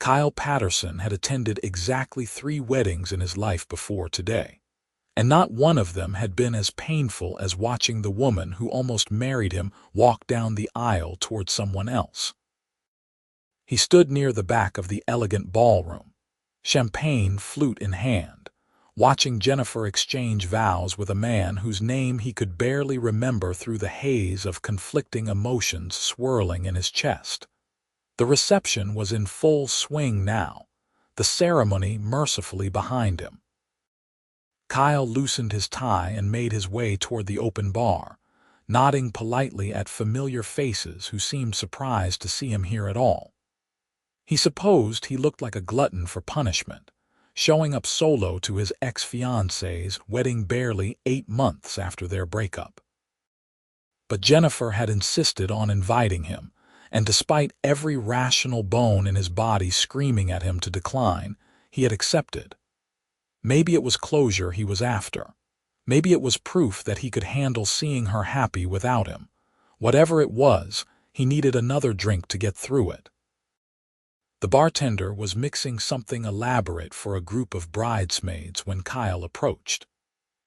Kyle Patterson had attended exactly 3 weddings in his life before today, and not one of them had been as painful as watching the woman who almost married him walk down the aisle toward someone else. He stood near the back of the elegant ballroom, champagne flute in hand, watching Jennifer exchange vows with a man whose name he could barely remember through the haze of conflicting emotions swirling in his chest. The reception was in full swing now, the ceremony mercifully behind him. Kyle loosened his tie and made his way toward the open bar, nodding politely at familiar faces who seemed surprised to see him here at all. He supposed he looked like a glutton for punishment, showing up solo to his ex-fiancée's wedding barely 8 months after their breakup. But Jennifer had insisted on inviting him, and despite every rational bone in his body screaming at him to decline, he had accepted. Maybe it was closure he was after. Maybe it was proof that he could handle seeing her happy without him. Whatever it was, he needed another drink to get through it. The bartender was mixing something elaborate for a group of bridesmaids when Kyle approached.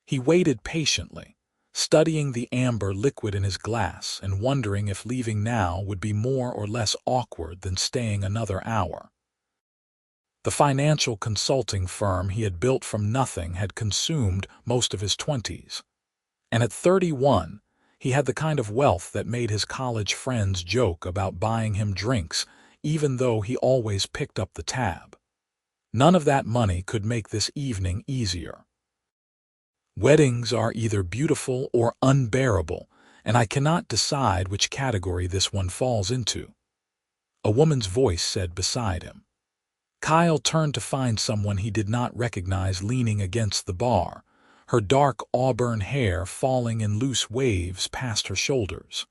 He waited patiently, studying the amber liquid in his glass and wondering if leaving now would be more or less awkward than staying another hour. The financial consulting firm he had built from nothing had consumed most of his 20s, and at 31, he had the kind of wealth that made his college friends joke about buying him drinks, even though he always picked up the tab. None of that money could make this evening easier. Weddings are either beautiful or unbearable, and I cannot decide which category this one falls into, a woman's voice said beside him. Kyle turned to find someone he did not recognize leaning against the bar, her dark auburn hair falling in loose waves past her shoulders.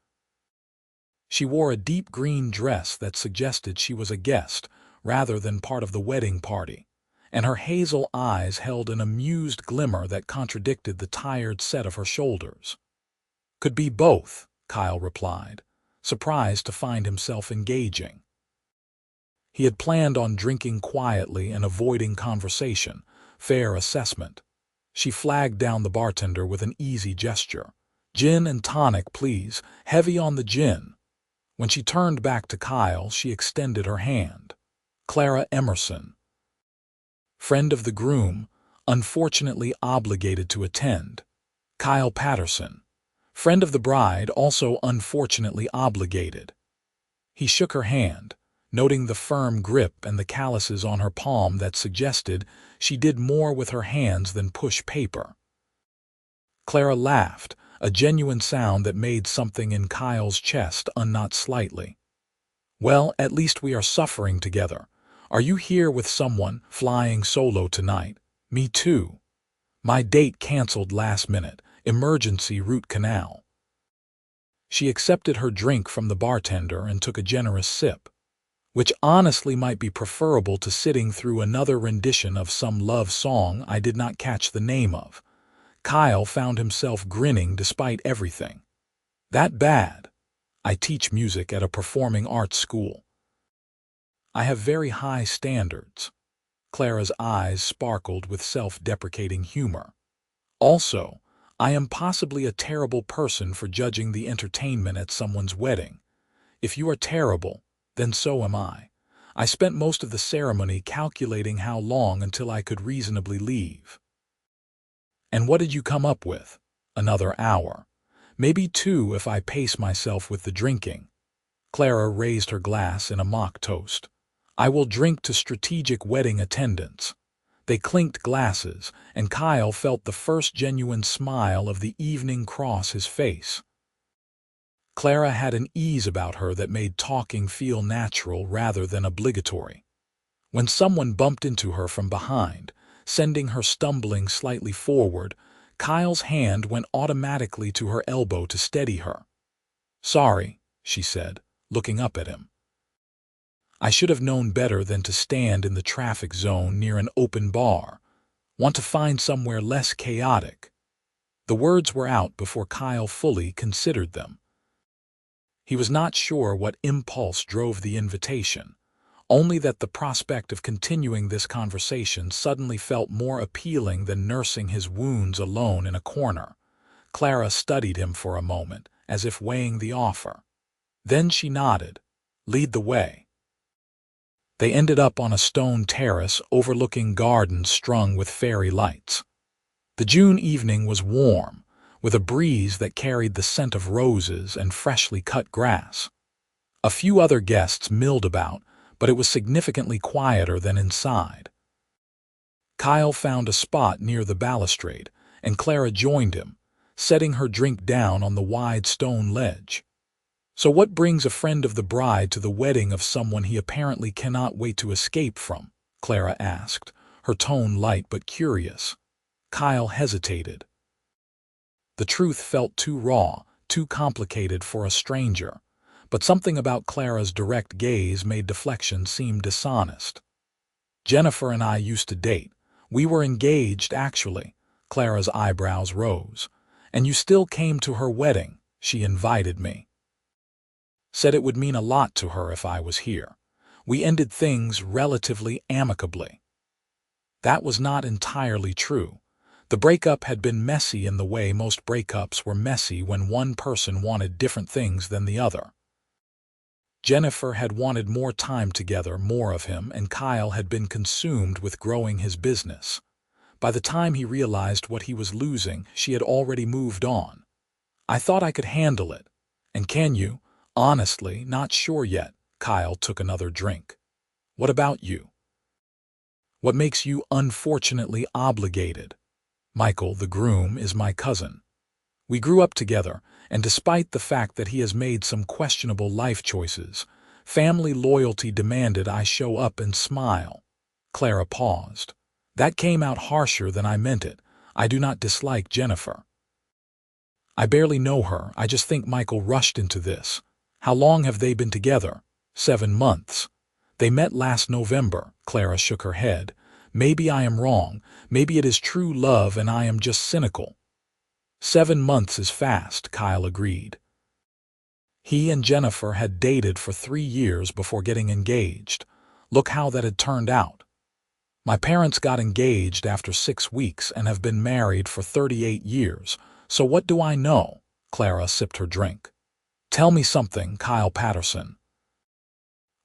She wore a deep green dress that suggested she was a guest rather than part of the wedding party, and her hazel eyes held an amused glimmer that contradicted the tired set of her shoulders. Could be both, Kyle replied, surprised to find himself engaging. He had planned on drinking quietly and avoiding conversation, fair assessment. She flagged down the bartender with an easy gesture. "Gin and tonic, please, heavy on the gin." When she turned back to Kyle, she extended her hand. "Clara Emerson." Friend of the groom, unfortunately obligated to attend. Kyle Patterson. Friend of the bride, also unfortunately obligated. He shook her hand, noting the firm grip and the calluses on her palm that suggested she did more with her hands than push paper. Clara laughed, a genuine sound that made something in Kyle's chest unknot slightly. "Well, at least we are suffering together. Are you here with someone, flying solo tonight?" "Me too. My date canceled last minute, emergency root canal." She accepted her drink from the bartender and took a generous sip, which honestly might be preferable to sitting through another rendition of some love song I did not catch the name of. Kyle found himself grinning despite everything. "That bad? I teach music at a performing arts school. I have very high standards." Clara's eyes sparkled with self-deprecating humor. "Also, I am possibly a terrible person for judging the entertainment at someone's wedding. If you are terrible, then so am I. I spent most of the ceremony calculating how long until I could reasonably leave." "And what did you come up with?" "Another hour. Maybe 2 if I pace myself with the drinking." Clara raised her glass in a mock toast. "I will drink to strategic wedding attendance." They clinked glasses, and Kyle felt the first genuine smile of the evening cross his face. Clara had an ease about her that made talking feel natural rather than obligatory. When someone bumped into her from behind, sending her stumbling slightly forward, Kyle's hand went automatically to her elbow to steady her. "Sorry," she said, looking up at him. "I should have known better than to stand in the traffic zone near an open bar. Want to find somewhere less chaotic." The words were out before Kyle fully considered them. He was not sure what impulse drove the invitation, only that the prospect of continuing this conversation suddenly felt more appealing than nursing his wounds alone in a corner. Clara studied him for a moment, as if weighing the offer. Then she nodded. "Lead the way." They ended up on a stone terrace overlooking gardens strung with fairy lights. The June evening was warm, with a breeze that carried the scent of roses and freshly cut grass. A few other guests milled about, but it was significantly quieter than inside. Kyle found a spot near the balustrade, and Clara joined him, setting her drink down on the wide stone ledge. "So what brings a friend of the bride to the wedding of someone he apparently cannot wait to escape from?" Clara asked, her tone light but curious. Kyle hesitated. The truth felt too raw, too complicated for a stranger, but something about Clara's direct gaze made deflection seem dishonest. "Jennifer and I used to date. We were engaged, actually." Clara's eyebrows rose. "And you still came to her wedding." "She invited me. Said it would mean a lot to her if I was here. We ended things relatively amicably." That was not entirely true. The breakup had been messy in the way most breakups were messy when one person wanted different things than the other. Jennifer had wanted more time together, more of him, and Kyle had been consumed with growing his business. By the time he realized what he was losing, she had already moved on. "I thought I could handle it. And can you?" "Honestly, not sure yet." Kyle took another drink. "What about you? What makes you unfortunately obligated?" "Michael, the groom, is my cousin. We grew up together, and despite the fact that he has made some questionable life choices, family loyalty demanded I show up and smile." Clara paused. "That came out harsher than I meant it. I do not dislike Jennifer. I barely know her. I just think Michael rushed into this." "How long have they been together?" 7 months. "They met last November." Clara shook her head. "Maybe I am wrong. Maybe it is true love and I am just cynical." 7 months is fast, Kyle agreed. He and Jennifer had dated for 3 years before getting engaged. Look how that had turned out. My parents got engaged after 6 weeks and have been married for 38 years. So what do I know? Clara sipped her drink. "Tell me something, Kyle Patterson.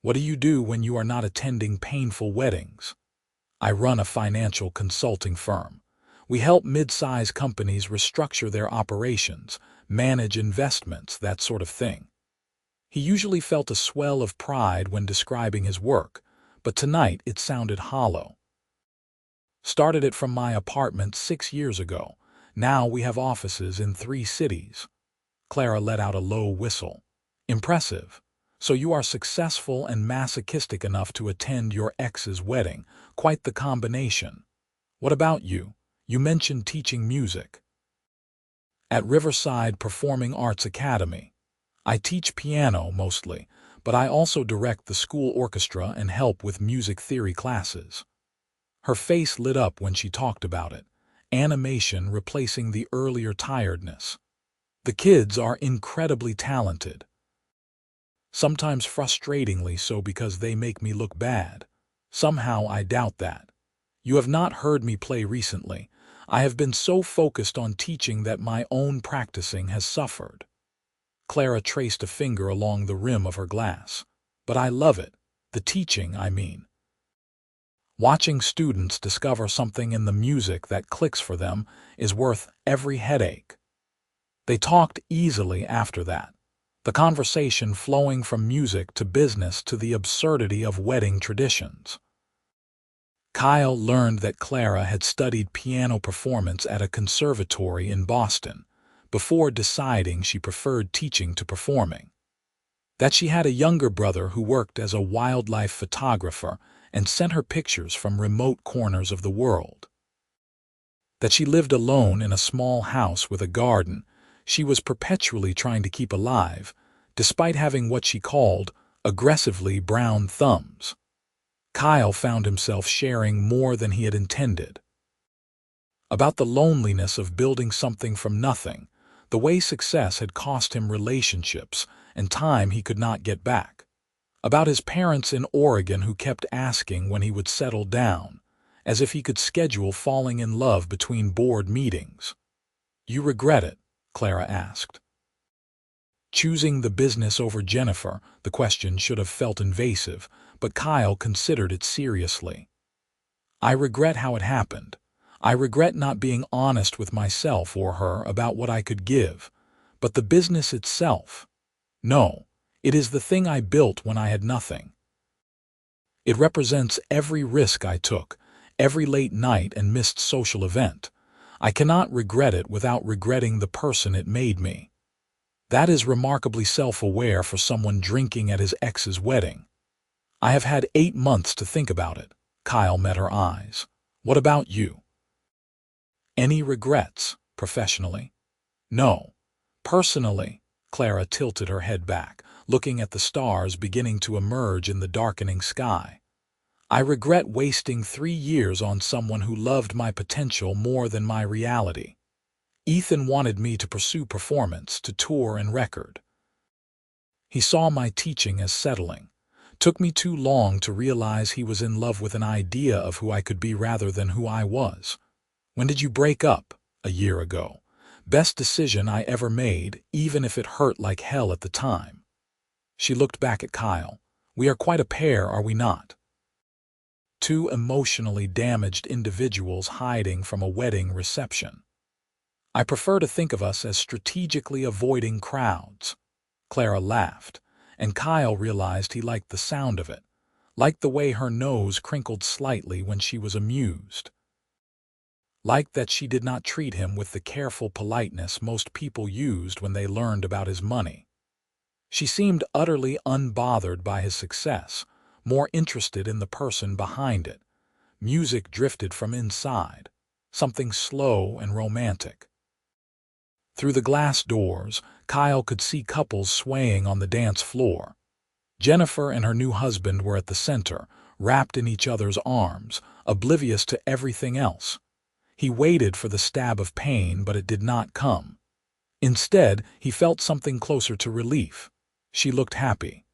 What do you do when you are not attending painful weddings?" "I run a financial consulting firm. We help mid-size companies restructure their operations, manage investments, that sort of thing." He usually felt a swell of pride when describing his work, but tonight it sounded hollow. "Started it from my apartment 6 years ago. Now we have offices in 3 cities. Clara let out a low whistle. "Impressive. So you are successful and masochistic enough to attend your ex's wedding. Quite the combination. What about you? You mentioned teaching music." "At Riverside Performing Arts Academy. I teach piano mostly, but I also direct the school orchestra and help with music theory classes." Her face lit up when she talked about it, animation replacing the earlier tiredness. "The kids are incredibly talented. Sometimes frustratingly so because they make me look bad. Somehow I doubt that. You have not heard me play recently. I have been so focused on teaching that my own practicing has suffered." Clara traced a finger along the rim of her glass. "But I love it. The teaching, I mean. Watching students discover something in the music that clicks for them is worth every headache." They talked easily after that, the conversation flowing from music to business to the absurdity of wedding traditions. Kyle learned that Clara had studied piano performance at a conservatory in Boston before deciding she preferred teaching to performing. That she had a younger brother who worked as a wildlife photographer and sent her pictures from remote corners of the world. That she lived alone in a small house with a garden she was perpetually trying to keep alive, despite having what she called aggressively brown thumbs. Kyle found himself sharing more than he had intended. About the loneliness of building something from nothing, the way success had cost him relationships and time he could not get back. About his parents in Oregon who kept asking when he would settle down, as if he could schedule falling in love between board meetings. "You regret it?" Clara asked. Choosing the business over Jennifer, the question should have felt invasive, but Kyle considered it seriously. "I regret how it happened. I regret not being honest with myself or her about what I could give. But the business itself? No, it is the thing I built when I had nothing. It represents every risk I took, every late night and missed social event. I cannot regret it without regretting the person it made me." That is remarkably self-aware for someone drinking at his ex's wedding. "I have had 8 months to think about it." Kyle met her eyes. "What about you?" "Any regrets, professionally?" "No. Personally," Clara tilted her head back, looking at the stars beginning to emerge in the darkening sky. "I regret wasting 3 years on someone who loved my potential more than my reality. Ethan wanted me to pursue performance, to tour and record. He saw my teaching as settling. Took me too long to realize he was in love with an idea of who I could be rather than who I was. When did you break up? A year ago. Best decision I ever made, even if it hurt like hell at the time." She looked back at Kyle. "We are quite a pair, are we not? Two emotionally damaged individuals hiding from a wedding reception. I prefer to think of us as strategically avoiding crowds." Clara laughed, and Kyle realized he liked the sound of it, liked the way her nose crinkled slightly when she was amused. Liked that she did not treat him with the careful politeness most people used when they learned about his money. She seemed utterly unbothered by his success, more interested in the person behind it. Music drifted from inside, something slow and romantic. Through the glass doors, Kyle could see couples swaying on the dance floor. Jennifer and her new husband were at the center, wrapped in each other's arms, oblivious to everything else. He waited for the stab of pain, but it did not come. Instead, he felt something closer to relief. She looked happy.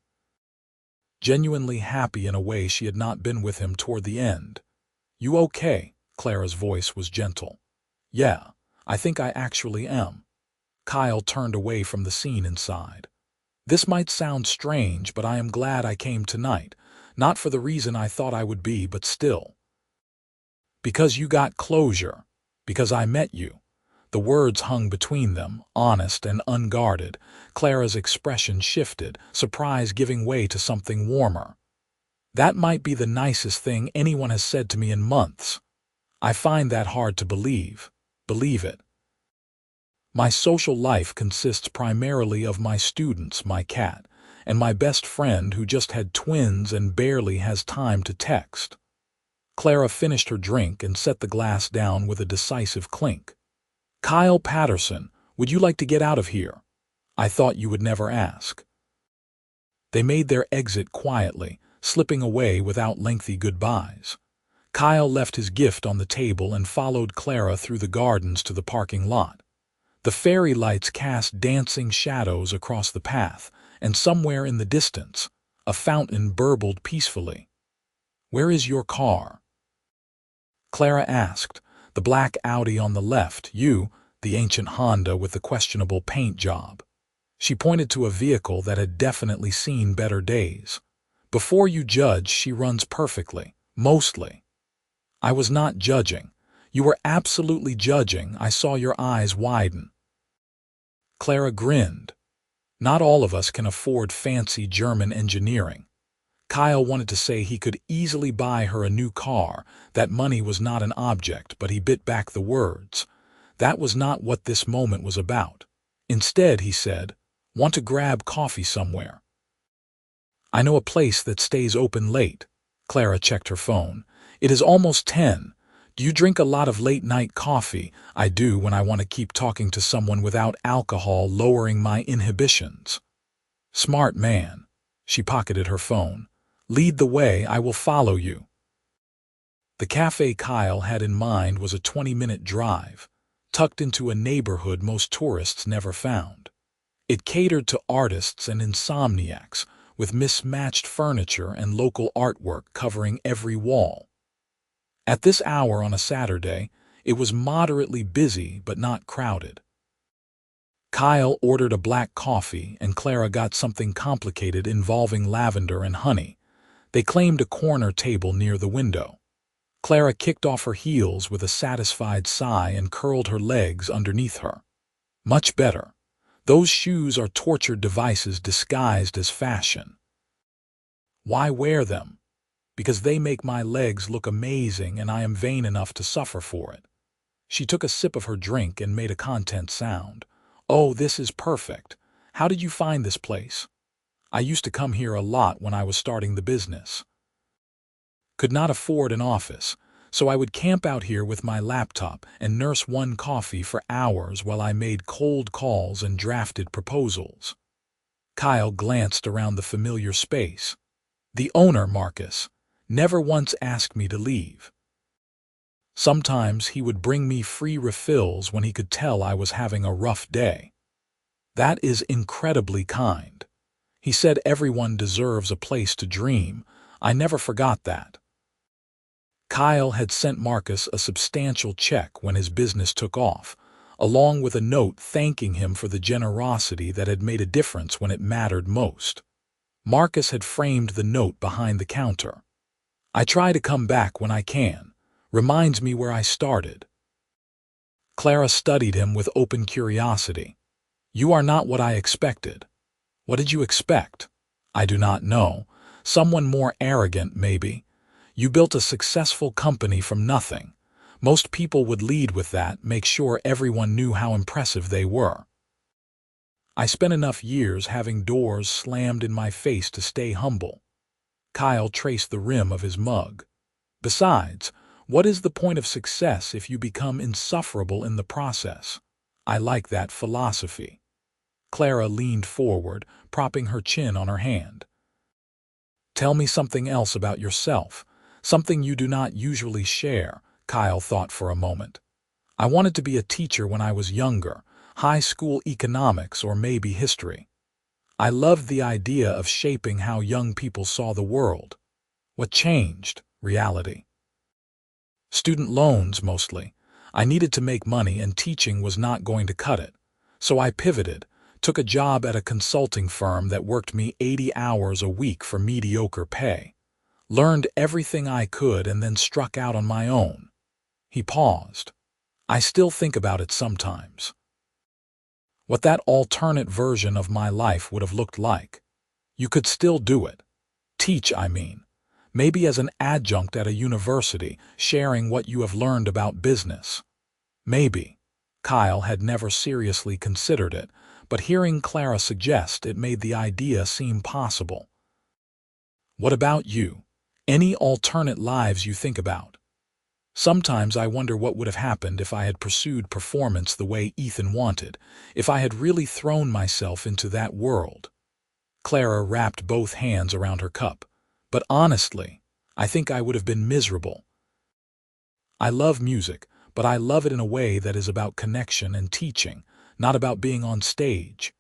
Genuinely happy in a way she had not been with him toward the end. "You okay?" Clara's voice was gentle. "Yeah, I think I actually am." Kyle turned away from the scene inside. "This might sound strange, but I am glad I came tonight. Not for the reason I thought I would be, but still. Because you got closure. Because I met you." The words hung between them, honest and unguarded. Clara's expression shifted, surprise giving way to something warmer. "That might be the nicest thing anyone has said to me in months. I find that hard to believe. Believe it. My social life consists primarily of my students, my cat, and my best friend who just had twins and barely has time to text." Clara finished her drink and set the glass down with a decisive clink. "Kyle Patterson, would you like to get out of here? I thought you would never ask." They made their exit quietly, slipping away without lengthy goodbyes. Kyle left his gift on the table and followed Clara through the gardens to the parking lot. The fairy lights cast dancing shadows across the path, and somewhere in the distance, a fountain burbled peacefully. "Where is your car?" Clara asked. "The black Audi on the left, you, the ancient Honda with the questionable paint job." She pointed to a vehicle that had definitely seen better days. "Before you judge, she runs perfectly, mostly." "I was not judging. You were absolutely judging. I saw your eyes widen." Clara grinned. "Not all of us can afford fancy German engineering." Kyle wanted to say he could easily buy her a new car, that money was not an object, but he bit back the words. That was not what this moment was about. Instead, he said, "Want to grab coffee somewhere?" "I know a place that stays open late." Clara checked her phone. "It is almost 10. Do you drink a lot of late-night coffee?" "I do when I want to keep talking to someone without alcohol lowering my inhibitions." "Smart man." She pocketed her phone. "Lead the way, I will follow you." The cafe Kyle had in mind was a 20-minute drive, tucked into a neighborhood most tourists never found. It catered to artists and insomniacs, with mismatched furniture and local artwork covering every wall. At this hour on a Saturday, it was moderately busy but not crowded. Kyle ordered a black coffee and Clara got something complicated involving lavender and honey. They claimed a corner table near the window. Clara kicked off her heels with a satisfied sigh and curled her legs underneath her. Much better. Those shoes are torture devices disguised as fashion. Why wear them? Because they make my legs look amazing and I am vain enough to suffer for it. She took a sip of her drink and made a content sound. Oh, this is perfect. How did you find this place? I used to come here a lot when I was starting the business. Could not afford an office, so I would camp out here with my laptop and nurse one coffee for hours while I made cold calls and drafted proposals. Kyle glanced around the familiar space. The owner, Marcus, never once asked me to leave. Sometimes he would bring me free refills when he could tell I was having a rough day. That is incredibly kind. He said everyone deserves a place to dream. I never forgot that. Kyle had sent Marcus a substantial check when his business took off, along with a note thanking him for the generosity that had made a difference when it mattered most. Marcus had framed the note behind the counter. I try to come back when I can. Reminds me where I started. Clara studied him with open curiosity. You are not what I expected. What did you expect? I do not know. Someone more arrogant, maybe. You built a successful company from nothing. Most people would lead with that, make sure everyone knew how impressive they were. I spent enough years having doors slammed in my face to stay humble. Kyle traced the rim of his mug. Besides, what is the point of success if you become insufferable in the process? I like that philosophy. Clara leaned forward, propping her chin on her hand. Tell me something else about yourself, something you do not usually share. Kyle thought for a moment. I wanted to be a teacher when I was younger, high school economics or maybe history. I loved the idea of shaping how young people saw the world. What changed? Reality. Student loans, mostly. I needed to make money and teaching was not going to cut it. So I pivoted, took a job at a consulting firm that worked me 80 hours a week for mediocre pay. Learned everything I could and then struck out on my own. He paused. I still think about it sometimes. What that alternate version of my life would have looked like. You could still do it. Teach, I mean. Maybe as an adjunct at a university, sharing what you have learned about business. Maybe. Kyle had never seriously considered it, but hearing Clara suggest it made the idea seem possible. What about you? Any alternate lives you think about? Sometimes I wonder what would have happened if I had pursued performance the way Ethan wanted, if I had really thrown myself into that world. Clara wrapped both hands around her cup. But honestly, I think I would have been miserable. I love music, but I love it in a way that is about connection and teaching, not about being on stage.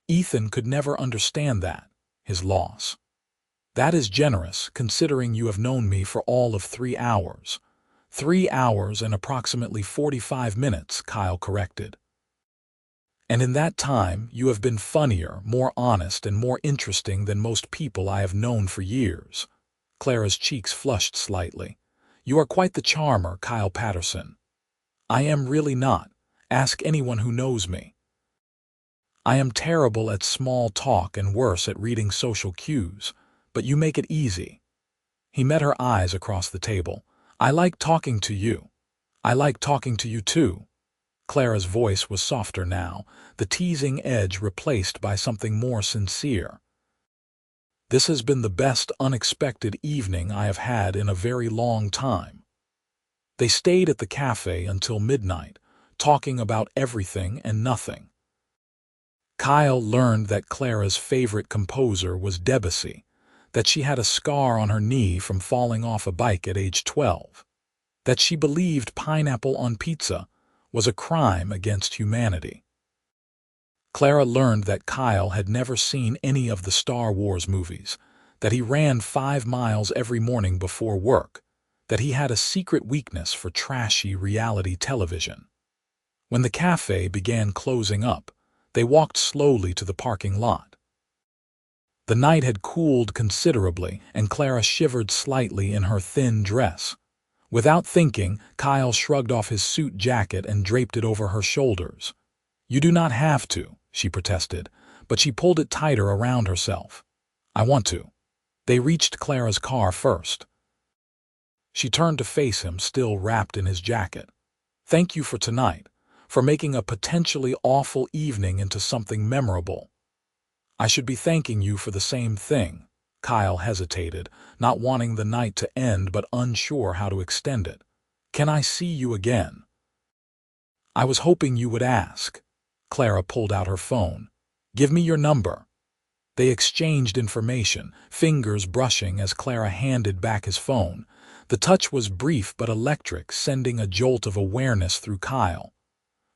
Ethan could never understand that, his loss. That is generous, considering you have known me for all of 3 hours. 3 hours and approximately 45 minutes, Kyle corrected. And in that time, you have been funnier, more honest, and more interesting than most people I have known for years. Clara's cheeks flushed slightly. You are quite the charmer, Kyle Patterson. I am really not. Ask anyone who knows me. I am terrible at small talk and worse at reading social cues, but you make it easy. He met her eyes across the table. I like talking to you. I like talking to you too. Clara's voice was softer now, the teasing edge replaced by something more sincere. This has been the best unexpected evening I have had in a very long time. They stayed at the cafe until midnight, talking about everything and nothing. Kyle learned that Clara's favorite composer was Debussy, that she had a scar on her knee from falling off a bike at age 12, that she believed pineapple on pizza was a crime against humanity. Clara learned that Kyle had never seen any of the Star Wars movies, that he ran 5 miles every morning before work, that he had a secret weakness for trashy reality television. When the cafe began closing up, they walked slowly to the parking lot. The night had cooled considerably, and Clara shivered slightly in her thin dress. Without thinking, Kyle shrugged off his suit jacket and draped it over her shoulders. "You do not have to," she protested, but she pulled it tighter around herself. "I want to." They reached Clara's car first. She turned to face him, still wrapped in his jacket. "Thank you for tonight, for making a potentially awful evening into something memorable." "I should be thanking you for the same thing." Kyle hesitated, not wanting the night to end but unsure how to extend it. "Can I see you again?" "I was hoping you would ask." Clara pulled out her phone. "Give me your number." They exchanged information, fingers brushing as Clara handed back his phone. The touch was brief but electric, sending a jolt of awareness through Kyle.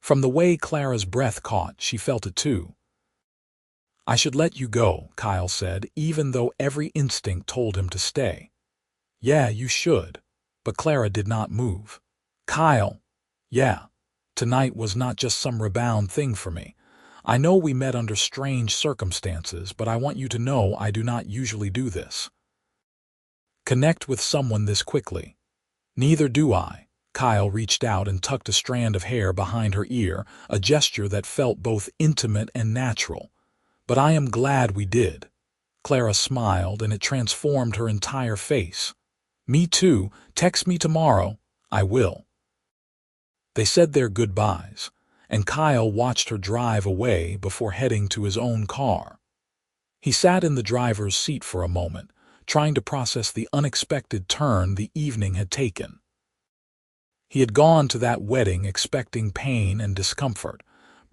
From the way Clara's breath caught, she felt it too. "I should let you go," Kyle said, even though every instinct told him to stay. "Yeah, you should." But Clara did not move. "Kyle." "Yeah. Tonight was not just some rebound thing for me. I know we met under strange circumstances, but I want you to know I do not usually do this. Connect with someone this quickly." "Neither do I." Kyle reached out and tucked a strand of hair behind her ear, a gesture that felt both intimate and natural. "But I am glad we did." Clara smiled, and it transformed her entire face. "Me too. Text me tomorrow." "I will." They said their goodbyes, and Kyle watched her drive away before heading to his own car. He sat in the driver's seat for a moment, trying to process the unexpected turn the evening had taken. He had gone to that wedding expecting pain and discomfort,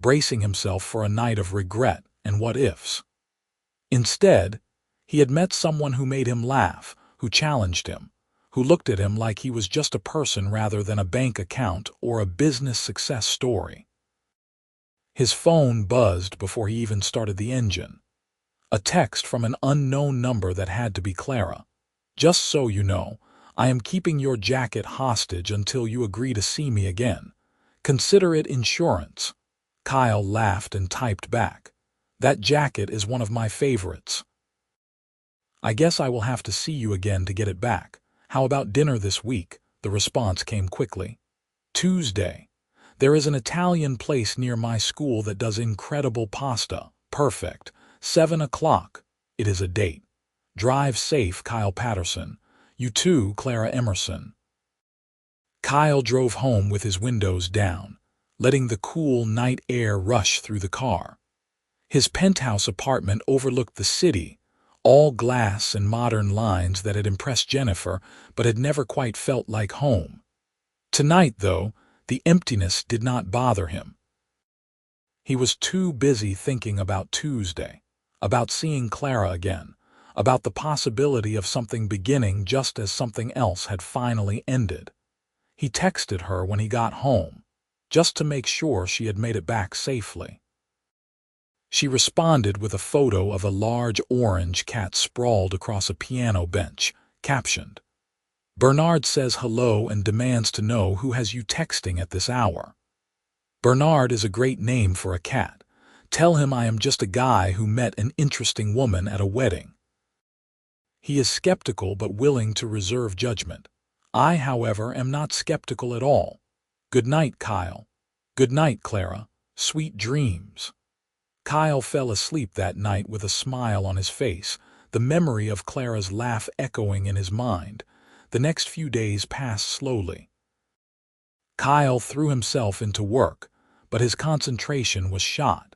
bracing himself for a night of regret and what-ifs. Instead, he had met someone who made him laugh, who challenged him, who looked at him like he was just a person rather than a bank account or a business success story. His phone buzzed before he even started the engine. A text from an unknown number that had to be Clara. "Just so you know, I am keeping your jacket hostage until you agree to see me again. Consider it insurance." Kyle laughed and typed back, "That jacket is one of my favorites." "I guess I will have to see you again to get it back. How about dinner this week?" The response came quickly. "Tuesday. There is an Italian place near my school that does incredible pasta. Perfect. 7 o'clock. It is a date. Drive safe, Kyle Patterson. You too, Clara Emerson." Kyle drove home with his windows down, letting the cool night air rush through the car. His penthouse apartment overlooked the city, all glass and modern lines that had impressed Jennifer but had never quite felt like home. Tonight, though, the emptiness did not bother him. He was too busy thinking about Tuesday, about seeing Clara again, about the possibility of something beginning just as something else had finally ended. He texted her when he got home, just to make sure she had made it back safely. She responded with a photo of a large orange cat sprawled across a piano bench, captioned, "Bernard says hello and demands to know who has you texting at this hour." Bernard is a great name for a cat. Tell him I am just a guy who met an interesting woman at a wedding. He is skeptical but willing to reserve judgment. I, however, am not skeptical at all. Good night, Kyle. Good night, Clara. Sweet dreams. Kyle fell asleep that night with a smile on his face, the memory of Clara's laugh echoing in his mind. The next few days passed slowly. Kyle threw himself into work, but his concentration was shot.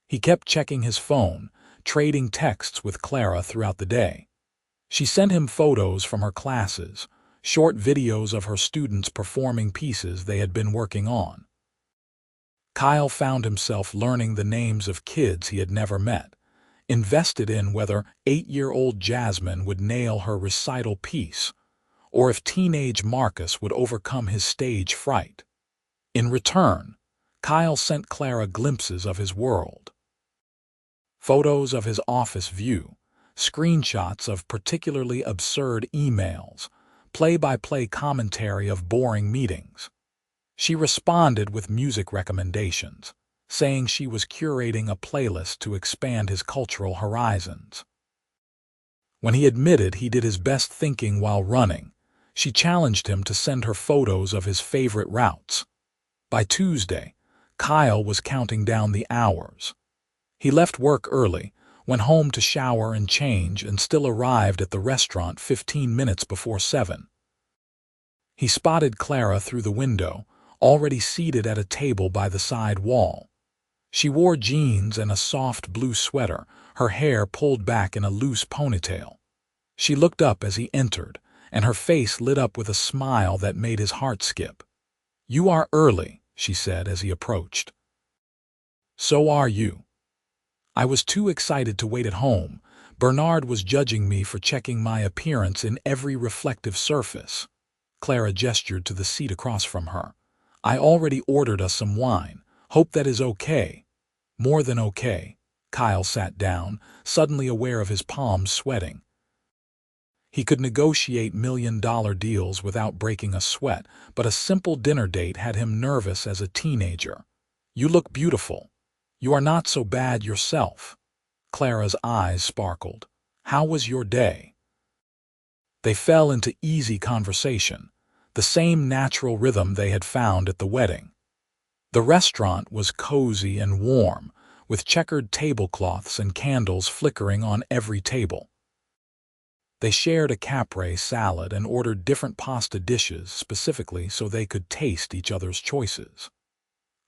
He kept checking his phone, trading texts with Clara throughout the day. She sent him photos from her classes, short videos of her students performing pieces they had been working on. Kyle found himself learning the names of kids he had never met, invested in whether 8-year-old Jasmine would nail her recital piece, or if teenage Marcus would overcome his stage fright. In return, Kyle sent Clara glimpses of his world. Photos of his office view, screenshots of particularly absurd emails, play-by-play commentary of boring meetings. She responded with music recommendations, saying she was curating a playlist to expand his cultural horizons. When he admitted he did his best thinking while running, she challenged him to send her photos of his favorite routes. By Tuesday, Kyle was counting down the hours. He left work early, went home to shower and change, and still arrived at the restaurant 15 minutes before 7. He spotted Clara through the window, already seated at a table by the side wall. She wore jeans and a soft blue sweater, her hair pulled back in a loose ponytail. She looked up as he entered, and her face lit up with a smile that made his heart skip. "You are early," she said as he approached. "So are you." "I was too excited to wait at home. Bernard was judging me for checking my appearance in every reflective surface." Clara gestured to the seat across from her. "I already ordered us some wine. Hope that is okay." "More than okay." Kyle sat down, suddenly aware of his palms sweating. He could negotiate million-dollar deals without breaking a sweat, but a simple dinner date had him nervous as a teenager. "You look beautiful. You are not so bad yourself." Clara's eyes sparkled. "How was your day?" They fell into easy conversation, the same natural rhythm they had found at the wedding. The restaurant was cozy and warm, with checkered tablecloths and candles flickering on every table. They shared a capre salad and ordered different pasta dishes specifically so they could taste each other's choices.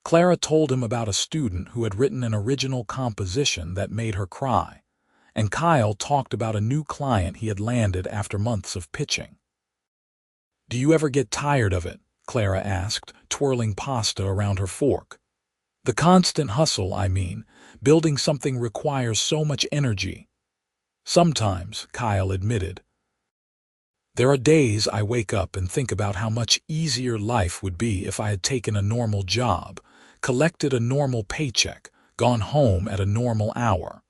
Clara told him about a student who had written an original composition that made her cry, and Kyle talked about a new client he had landed after months of pitching. "Do you ever get tired of it?" Clara asked, twirling pasta around her fork. "The constant hustle, I mean. Building something requires so much energy." "Sometimes," Kyle admitted. "There are days I wake up and think about how much easier life would be if I had taken a normal job, collected a normal paycheck, gone home at a normal hour.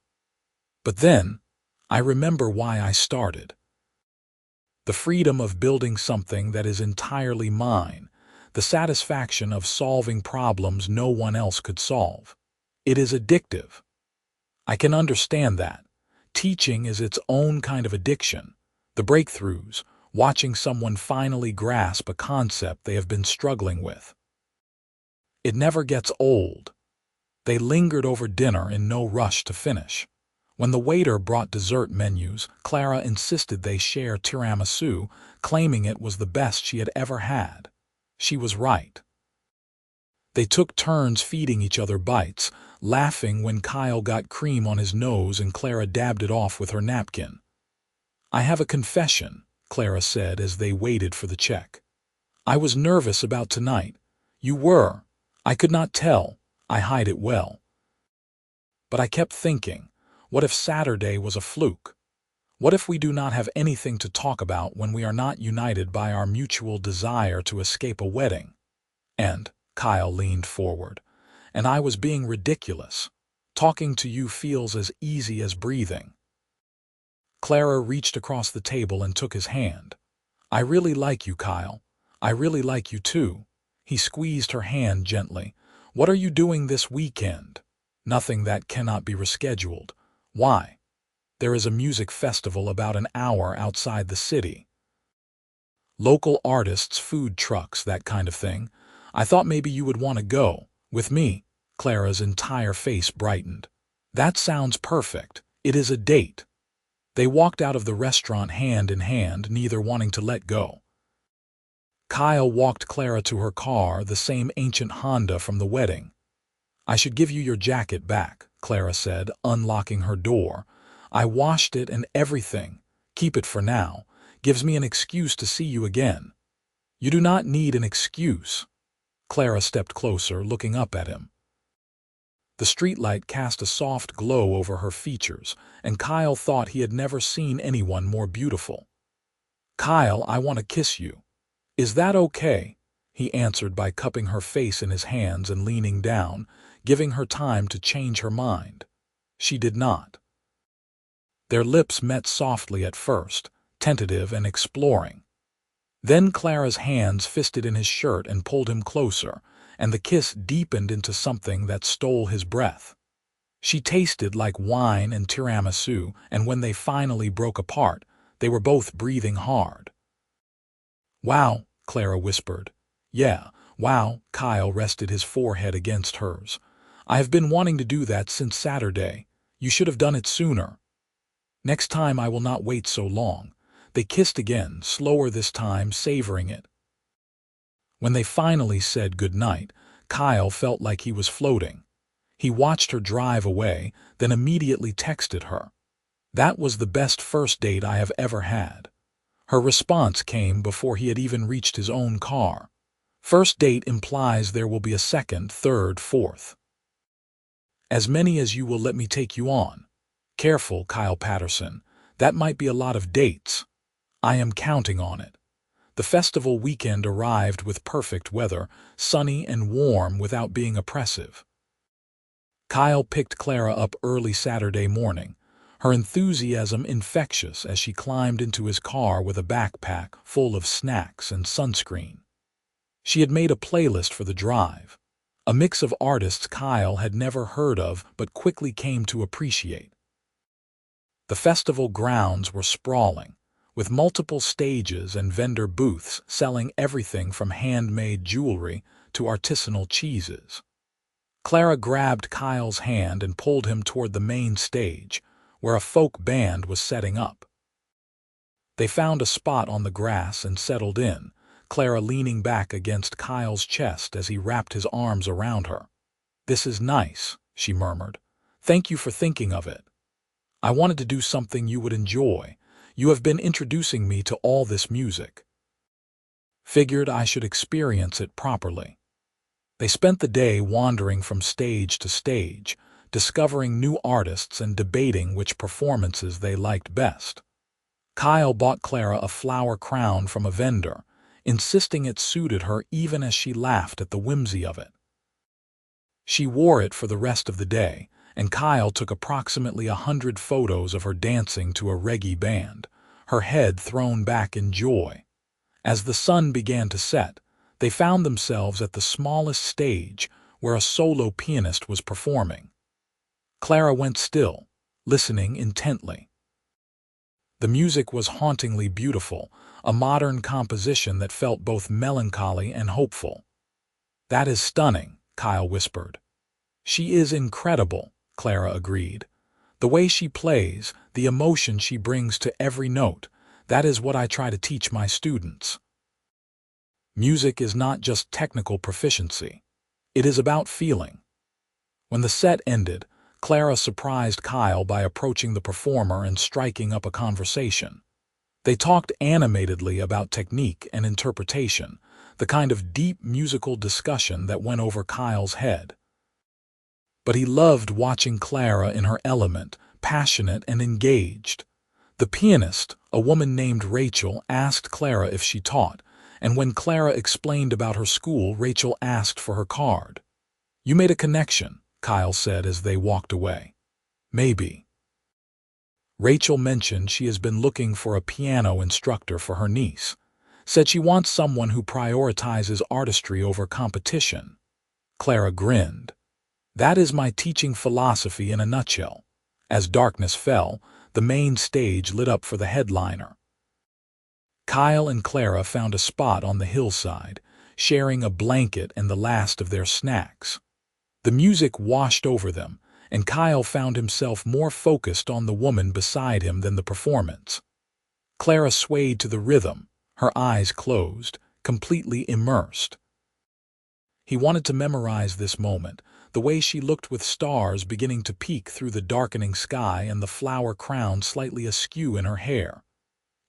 But then, I remember why I started. The freedom of building something that is entirely mine, the satisfaction of solving problems no one else could solve. It is addictive. I can understand that. Teaching is its own kind of addiction. The breakthroughs, watching someone finally grasp a concept they have been struggling with. It never gets old." They lingered over dinner in no rush to finish. When the waiter brought dessert menus, Clara insisted they share tiramisu, claiming it was the best she had ever had. She was right. They took turns feeding each other bites, laughing when Kyle got cream on his nose and Clara dabbed it off with her napkin. "I have a confession," Clara said as they waited for the check. "I was nervous about tonight." "You were. I could not tell. I hide it well. But I kept thinking, what if Saturday was a fluke? What if we do not have anything to talk about when we are not united by our mutual desire to escape a wedding?" And Kyle leaned forward. "And I was being ridiculous. Talking to you feels as easy as breathing." Clara reached across the table and took his hand. "I really like you, Kyle. I really like you too." He squeezed her hand gently. "What are you doing this weekend?" "Nothing that cannot be rescheduled." "Why?" "There is a music festival about an hour outside the city. Local artists, food trucks, that kind of thing. I thought maybe you would want to go. With me." Clara's entire face brightened. "That sounds perfect. It is a date." They walked out of the restaurant hand in hand, neither wanting to let go. Kyle walked Clara to her car, the same ancient Honda from the wedding. "I should give you your jacket back," Clara said, unlocking her door. "I washed it and everything. Keep it for now. Gives me an excuse to see you again." "You do not need an excuse." Clara stepped closer, looking up at him. The streetlight cast a soft glow over her features, and Kyle thought he had never seen anyone more beautiful. "Kyle, I want to kiss you." "Is that okay?" he answered by cupping her face in his hands and leaning down, giving her time to change her mind. She did not. Their lips met softly at first, tentative and exploring. Then Clara's hands fisted in his shirt and pulled him closer, and the kiss deepened into something that stole his breath. She tasted like wine and tiramisu, and when they finally broke apart, they were both breathing hard. "Wow," Clara whispered. "Yeah, wow." Kyle rested his forehead against hers. "I have been wanting to do that since Saturday. You should have done it sooner." "Next time I will not wait so long." They kissed again, slower this time, savoring it. When they finally said goodnight, Kyle felt like he was floating. He watched her drive away, then immediately texted her. "That was the best first date I have ever had." Her response came before he had even reached his own car. First date implies there will be a second, third, fourth. "As many as you will let me take you on." "Careful, Kyle Patterson. That might be a lot of dates." "I am counting on it." The festival weekend arrived with perfect weather, sunny and warm without being oppressive. Kyle picked Clara up early Saturday morning, her enthusiasm infectious as she climbed into his car with a backpack full of snacks and sunscreen. She had made a playlist for the drive, a mix of artists Kyle had never heard of but quickly came to appreciate. The festival grounds were sprawling, with multiple stages and vendor booths selling everything from handmade jewelry to artisanal cheeses. Clara grabbed Kyle's hand and pulled him toward the main stage, where a folk band was setting up. They found a spot on the grass and settled in, Clara leaning back against Kyle's chest as he wrapped his arms around her. "This is nice," she murmured. "Thank you for thinking of it. I wanted to do something you would enjoy. You have been introducing me to all this music. Figured I should experience it properly." They spent the day wandering from stage to stage, discovering new artists and debating which performances they liked best. Kyle bought Clara a flower crown from a vendor, insisting it suited her even as she laughed at the whimsy of it. She wore it for the rest of the day, and Kyle took approximately 100 photos of her dancing to a reggae band, her head thrown back in joy. As the sun began to set, they found themselves at the smallest stage where a solo pianist was performing. Clara went still, listening intently. The music was hauntingly beautiful, a modern composition that felt both melancholy and hopeful. "That is stunning," Kyle whispered. "She is incredible," Clara agreed. "The way she plays, the emotion she brings to every note, that is what I try to teach my students." Music is not just technical proficiency. It is about feeling. When the set ended, Clara surprised Kyle by approaching the performer and striking up a conversation. They talked animatedly about technique and interpretation, the kind of deep musical discussion that went over Kyle's head. But he loved watching Clara in her element, passionate and engaged. The pianist, a woman named Rachel, asked Clara if she taught, and when Clara explained about her school, Rachel asked for her card. "You made a connection," Kyle said as they walked away. "Maybe." Rachel mentioned she has been looking for a piano instructor for her niece. Said she wants someone who prioritizes artistry over competition. Clara grinned. "That is my teaching philosophy in a nutshell." As darkness fell, the main stage lit up for the headliner. Kyle and Clara found a spot on the hillside, sharing a blanket and the last of their snacks. The music washed over them, and Kyle found himself more focused on the woman beside him than the performance. Clara swayed to the rhythm, her eyes closed, completely immersed. He wanted to memorize this moment, the way she looked with stars beginning to peek through the darkening sky and the flower crown slightly askew in her hair.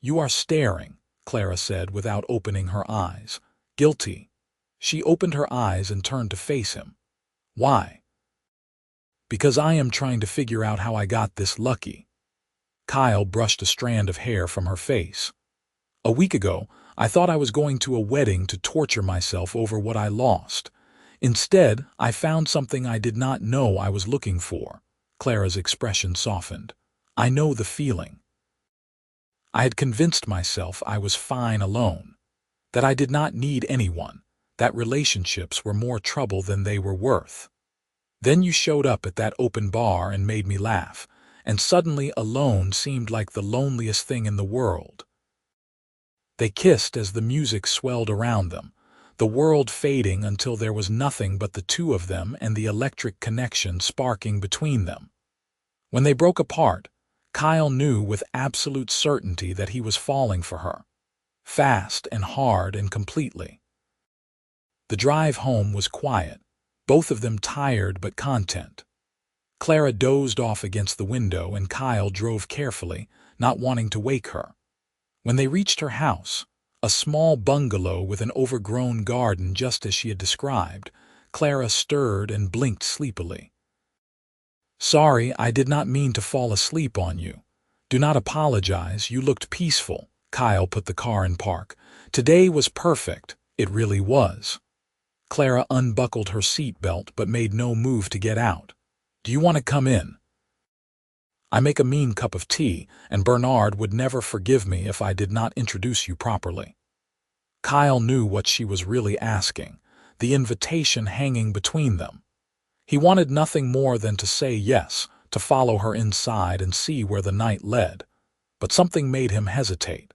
"You are staring," Clara said without opening her eyes. "Guilty." She opened her eyes and turned to face him. "Why?" "Because I am trying to figure out how I got this lucky." Kyle brushed a strand of hair from her face. "A week ago, I thought I was going to a wedding to torture myself over what I lost. Instead, I found something I did not know I was looking for." Clara's expression softened. I know the feeling. I had convinced myself I was fine alone, that I did not need anyone, that relationships were more trouble than they were worth. Then you showed up at that open bar and made me laugh, and suddenly alone seemed like the loneliest thing in the world. They kissed as the music swelled around them, the world fading until there was nothing but the two of them and the electric connection sparking between them. When they broke apart, Kyle knew with absolute certainty that he was falling for her, fast and hard and completely. The drive home was quiet, both of them tired but content. Clara dozed off against the window and Kyle drove carefully, not wanting to wake her. When they reached her house, a small bungalow with an overgrown garden just as she had described, Clara stirred and blinked sleepily. Sorry, I did not mean to fall asleep on you. Do not apologize, you looked peaceful. Kyle put the car in park. Today was perfect, it really was. Clara unbuckled her seatbelt but made no move to get out. Do you want to come in? I make a mean cup of tea, and Bernard would never forgive me if I did not introduce you properly. Kyle knew what she was really asking, the invitation hanging between them. He wanted nothing more than to say yes, to follow her inside and see where the night led, but something made him hesitate.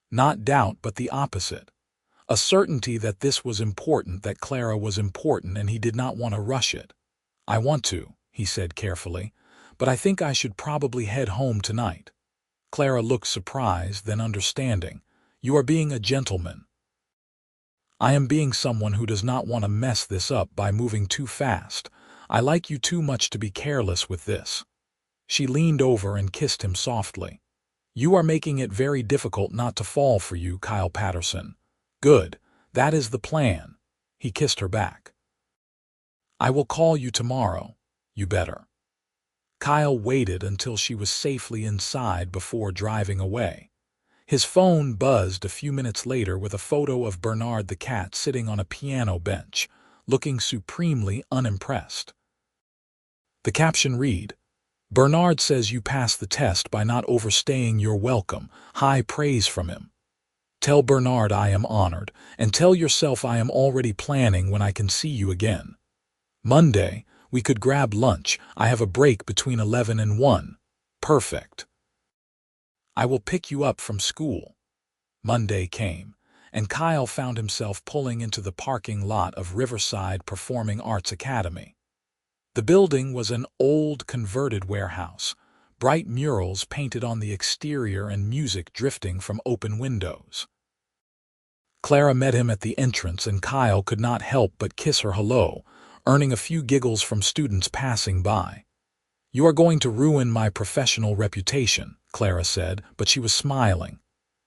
Not doubt, but the opposite. A certainty that this was important, that Clara was important, and he did not want to rush it. I want to, he said carefully, but I think I should probably head home tonight. Clara looked surprised, then understanding. You are being a gentleman. I am being someone who does not want to mess this up by moving too fast. I like you too much to be careless with this. She leaned over and kissed him softly. You are making it very difficult not to fall for you, Kyle Patterson. Good, that is the plan. He kissed her back. I will call you tomorrow. You better. Kyle waited until she was safely inside before driving away. His phone buzzed a few minutes later with a photo of Bernard the cat sitting on a piano bench, looking supremely unimpressed. The caption read, Bernard says you passed the test by not overstaying your welcome. High praise from him. Tell Bernard I am honored, and tell yourself I am already planning when I can see you again. Monday, we could grab lunch. I have a break between 11 and 1. Perfect. I will pick you up from school. Monday came, and Kyle found himself pulling into the parking lot of Riverside Performing Arts Academy. The building was an old converted warehouse, bright murals painted on the exterior and music drifting from open windows. Clara met him at the entrance and Kyle could not help but kiss her hello, earning a few giggles from students passing by. You are going to ruin my professional reputation, Clara said, but she was smiling.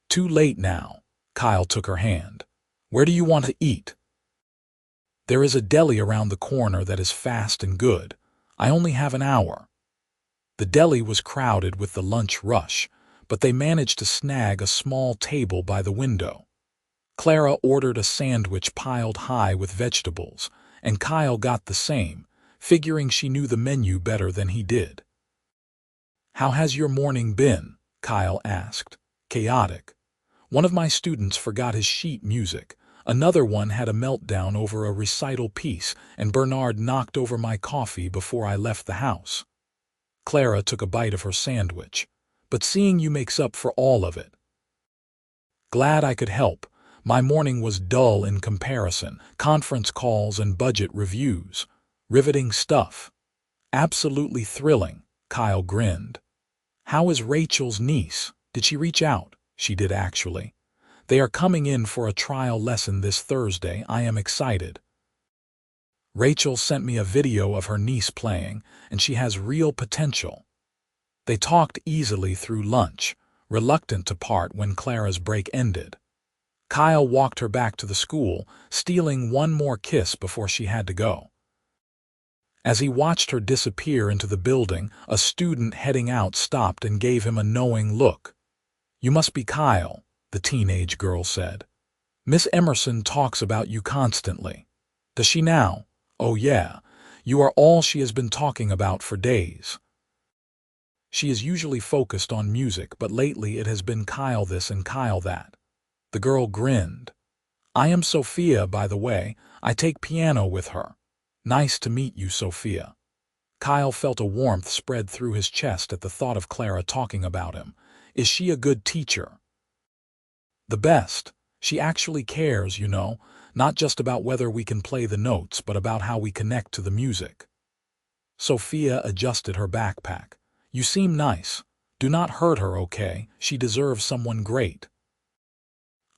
Too late now. Kyle took her hand. Where do you want to eat? There is a deli around the corner that is fast and good. I only have an hour. The deli was crowded with the lunch rush, but they managed to snag a small table by the window. Clara ordered a sandwich piled high with vegetables, and Kyle got the same, figuring she knew the menu better than he did. How has your morning been? Kyle asked. Chaotic. One of my students forgot his sheet music. Another one had a meltdown over a recital piece, and Bernard knocked over my coffee before I left the house. Clara took a bite of her sandwich. But seeing you makes up for all of it. Glad I could help. My morning was dull in comparison. Conference calls and budget reviews. Riveting stuff. Absolutely thrilling. Kyle grinned. How is Rachel's niece? Did she reach out? She did actually. They are coming in for a trial lesson this Thursday. I am excited. Rachel sent me a video of her niece playing, and she has real potential. They talked easily through lunch, reluctant to part when Clara's break ended. Kyle walked her back to the school, stealing one more kiss before she had to go. As he watched her disappear into the building, a student heading out stopped and gave him a knowing look. You must be Kyle, the teenage girl said. Miss Emerson talks about you constantly. Does she now? Oh yeah, You are all she has been talking about for days. She is usually focused on music, but lately it has been Kyle this and Kyle that. The girl grinned. I am Sophia, by the way. I take piano with her. Nice to meet you, Sophia. Kyle felt a warmth spread through his chest at the thought of Clara talking about him. Is she a good teacher? The best. She actually cares, you know, not just about whether we can play the notes, but about how we connect to the music. Sophia adjusted her backpack. You seem nice. Do not hurt her, okay? She deserves someone great.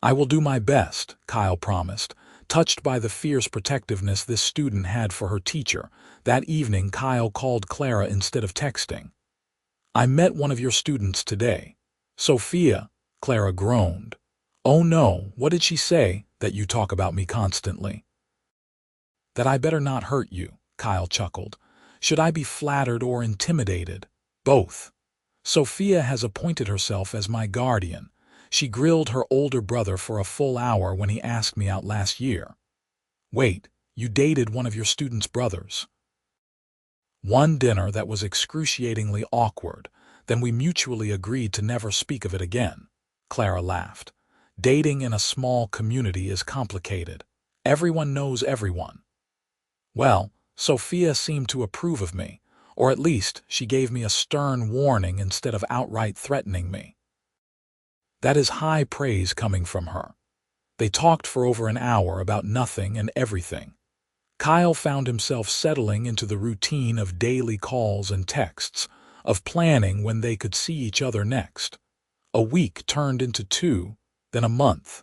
I will do my best, Kyle promised, touched by the fierce protectiveness this student had for her teacher. That evening, Kyle called Clara instead of texting. I met one of your students today. Sophia, Clara groaned. Oh no, what did she say? That you talk about me constantly? That I better not hurt you, Kyle chuckled. Should I be flattered or intimidated? Both. Sophia has appointed herself as my guardian. She grilled her older brother for a full hour when he asked me out last year. Wait, you dated one of your students' brothers? One dinner that was excruciatingly awkward, then we mutually agreed to never speak of it again. Clara laughed. Dating in a small community is complicated. Everyone knows everyone. Well, Sophia seemed to approve of me, or at least she gave me a stern warning instead of outright threatening me. That is high praise coming from her. They talked for over an hour about nothing and everything. Kyle found himself settling into the routine of daily calls and texts, of planning when they could see each other next. A week turned into 2, then a month.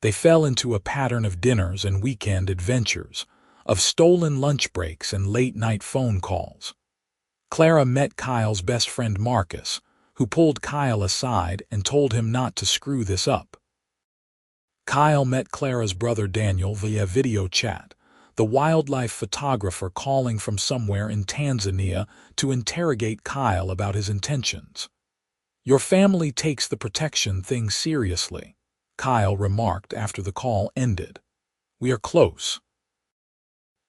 They fell into a pattern of dinners and weekend adventures, of stolen lunch breaks and late-night phone calls. Clara met Kyle's best friend Marcus, who pulled Kyle aside and told him not to screw this up. Kyle met Clara's brother Daniel via video chat, the wildlife photographer calling from somewhere in Tanzania to interrogate Kyle about his intentions. Your family takes the protection thing seriously, Kyle remarked after the call ended. We are close.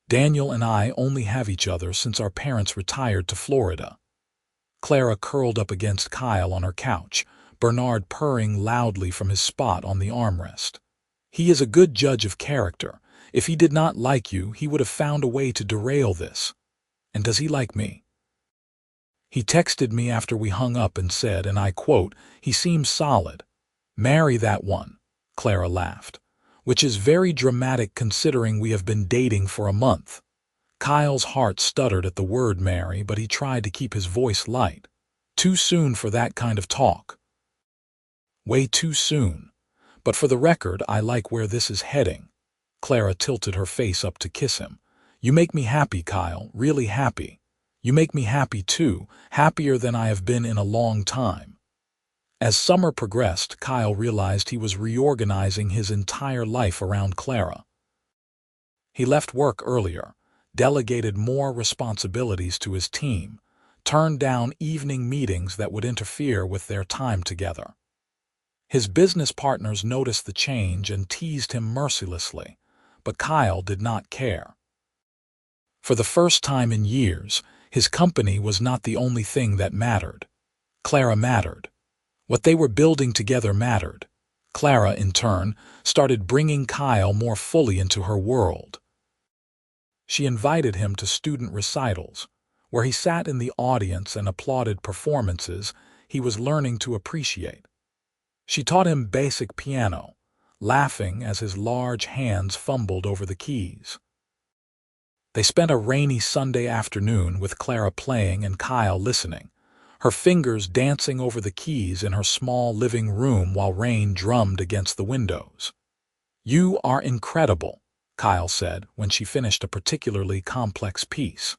Daniel and I only have each other since our parents retired to Florida. Clara curled up against Kyle on her couch, Bernard purring loudly from his spot on the armrest. He is a good judge of character. If he did not like you, he would have found a way to derail this. And does he like me? He texted me after we hung up and said, and I quote, he seems solid. Marry that one, Clara laughed, which is very dramatic considering we have been dating for a month. Kyle's heart stuttered at the word marry, but he tried to keep his voice light. Too soon for that kind of talk. Way too soon. But for the record, I like where this is heading. Clara tilted her face up to kiss him. You make me happy, Kyle, really happy. You make me happy too, happier than I have been in a long time. As summer progressed, Kyle realized he was reorganizing his entire life around Clara. He left work earlier, delegated more responsibilities to his team, turned down evening meetings that would interfere with their time together. His business partners noticed the change and teased him mercilessly, but Kyle did not care. For the first time in years, his company was not the only thing that mattered. Clara mattered. What they were building together mattered. Clara, in turn, started bringing Kyle more fully into her world. She invited him to student recitals, where he sat in the audience and applauded performances he was learning to appreciate. She taught him basic piano, laughing as his large hands fumbled over the keys. They spent a rainy Sunday afternoon with Clara playing and Kyle listening, her fingers dancing over the keys in her small living room while rain drummed against the windows. You are incredible, Kyle said when she finished a particularly complex piece.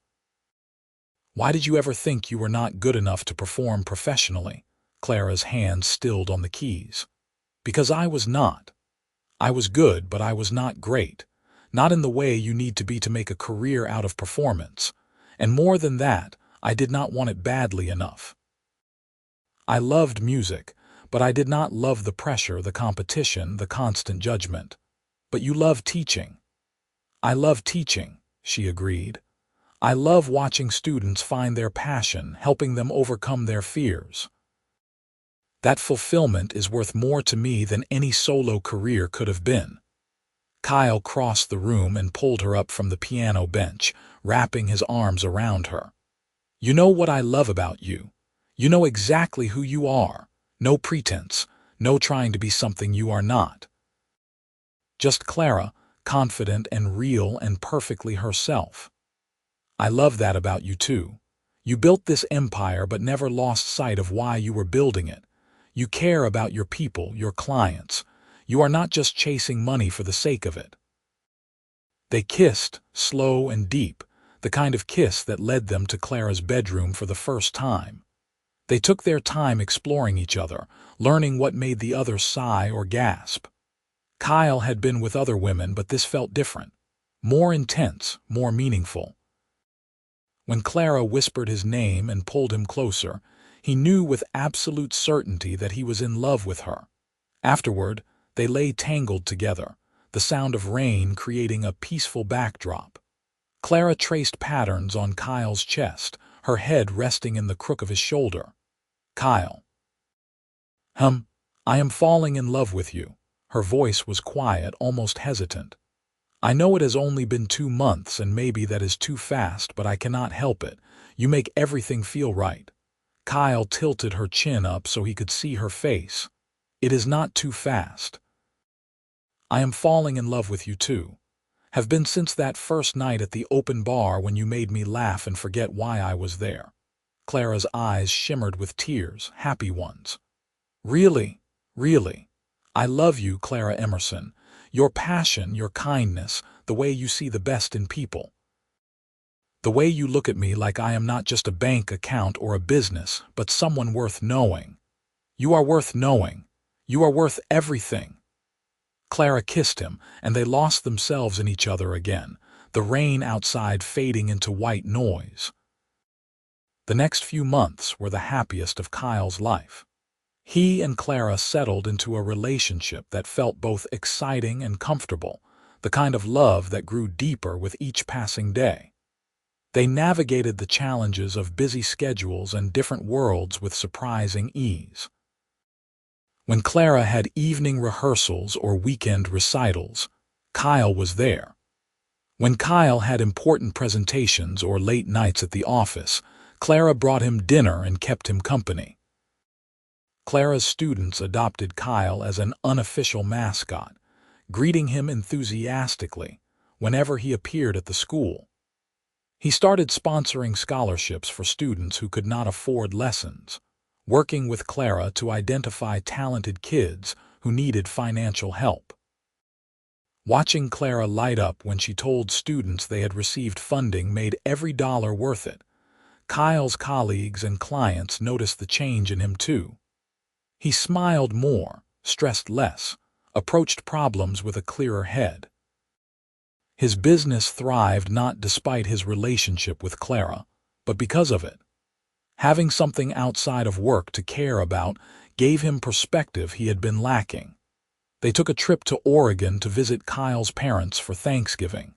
Why did you ever think you were not good enough to perform professionally? Clara's hands stilled on the keys. Because I was not. I was good, but I was not great. Not in the way you need to be to make a career out of performance. And more than that, I did not want it badly enough. I loved music, but I did not love the pressure, the competition, the constant judgment. But you love teaching. I love teaching, she agreed. I love watching students find their passion, helping them overcome their fears. That fulfillment is worth more to me than any solo career could have been. Kyle crossed the room and pulled her up from the piano bench, wrapping his arms around her. You know what I love about you. You know exactly who you are. No pretense, no trying to be something you are not. Just Clara, confident and real and perfectly herself. I love that about you too. You built this empire but never lost sight of why you were building it. You care about your people, your clients. You are not just chasing money for the sake of it. They kissed, slow and deep, the kind of kiss that led them to Clara's bedroom for the first time. They took their time exploring each other, learning what made the other sigh or gasp. Kyle had been with other women, but this felt different. More intense, more meaningful. When Clara whispered his name and pulled him closer, he knew with absolute certainty that he was in love with her. Afterward, they lay tangled together, the sound of rain creating a peaceful backdrop. Clara traced patterns on Kyle's chest, her head resting in the crook of his shoulder. Kyle. I am falling in love with you. Her voice was quiet, almost hesitant. I know it has only been 2 months and maybe that is too fast, but I cannot help it. You make everything feel right. Kyle tilted her chin up so he could see her face. It is not too fast. I am falling in love with you too. Have been since that first night at the open bar when you made me laugh and forget why I was there. Clara's eyes shimmered with tears, happy ones. Really, really. I love you, Clara Emerson. Your passion, your kindness, the way you see the best in people. The way you look at me like I am not just a bank account or a business, but someone worth knowing. You are worth knowing. You are worth everything. Clara kissed him, and they lost themselves in each other again, the rain outside fading into white noise. The next few months were the happiest of Kyle's life. He and Clara settled into a relationship that felt both exciting and comfortable, the kind of love that grew deeper with each passing day. They navigated the challenges of busy schedules and different worlds with surprising ease. When Clara had evening rehearsals or weekend recitals, Kyle was there. When Kyle had important presentations or late nights at the office, Clara brought him dinner and kept him company. Clara's students adopted Kyle as an unofficial mascot, greeting him enthusiastically whenever he appeared at the school. He started sponsoring scholarships for students who could not afford lessons, working with Clara to identify talented kids who needed financial help. Watching Clara light up when she told students they had received funding made every dollar worth it. Kyle's colleagues and clients noticed the change in him too. He smiled more, stressed less, approached problems with a clearer head. His business thrived not despite his relationship with Clara, but because of it. Having something outside of work to care about gave him perspective he had been lacking. They took a trip to Oregon to visit Kyle's parents for Thanksgiving.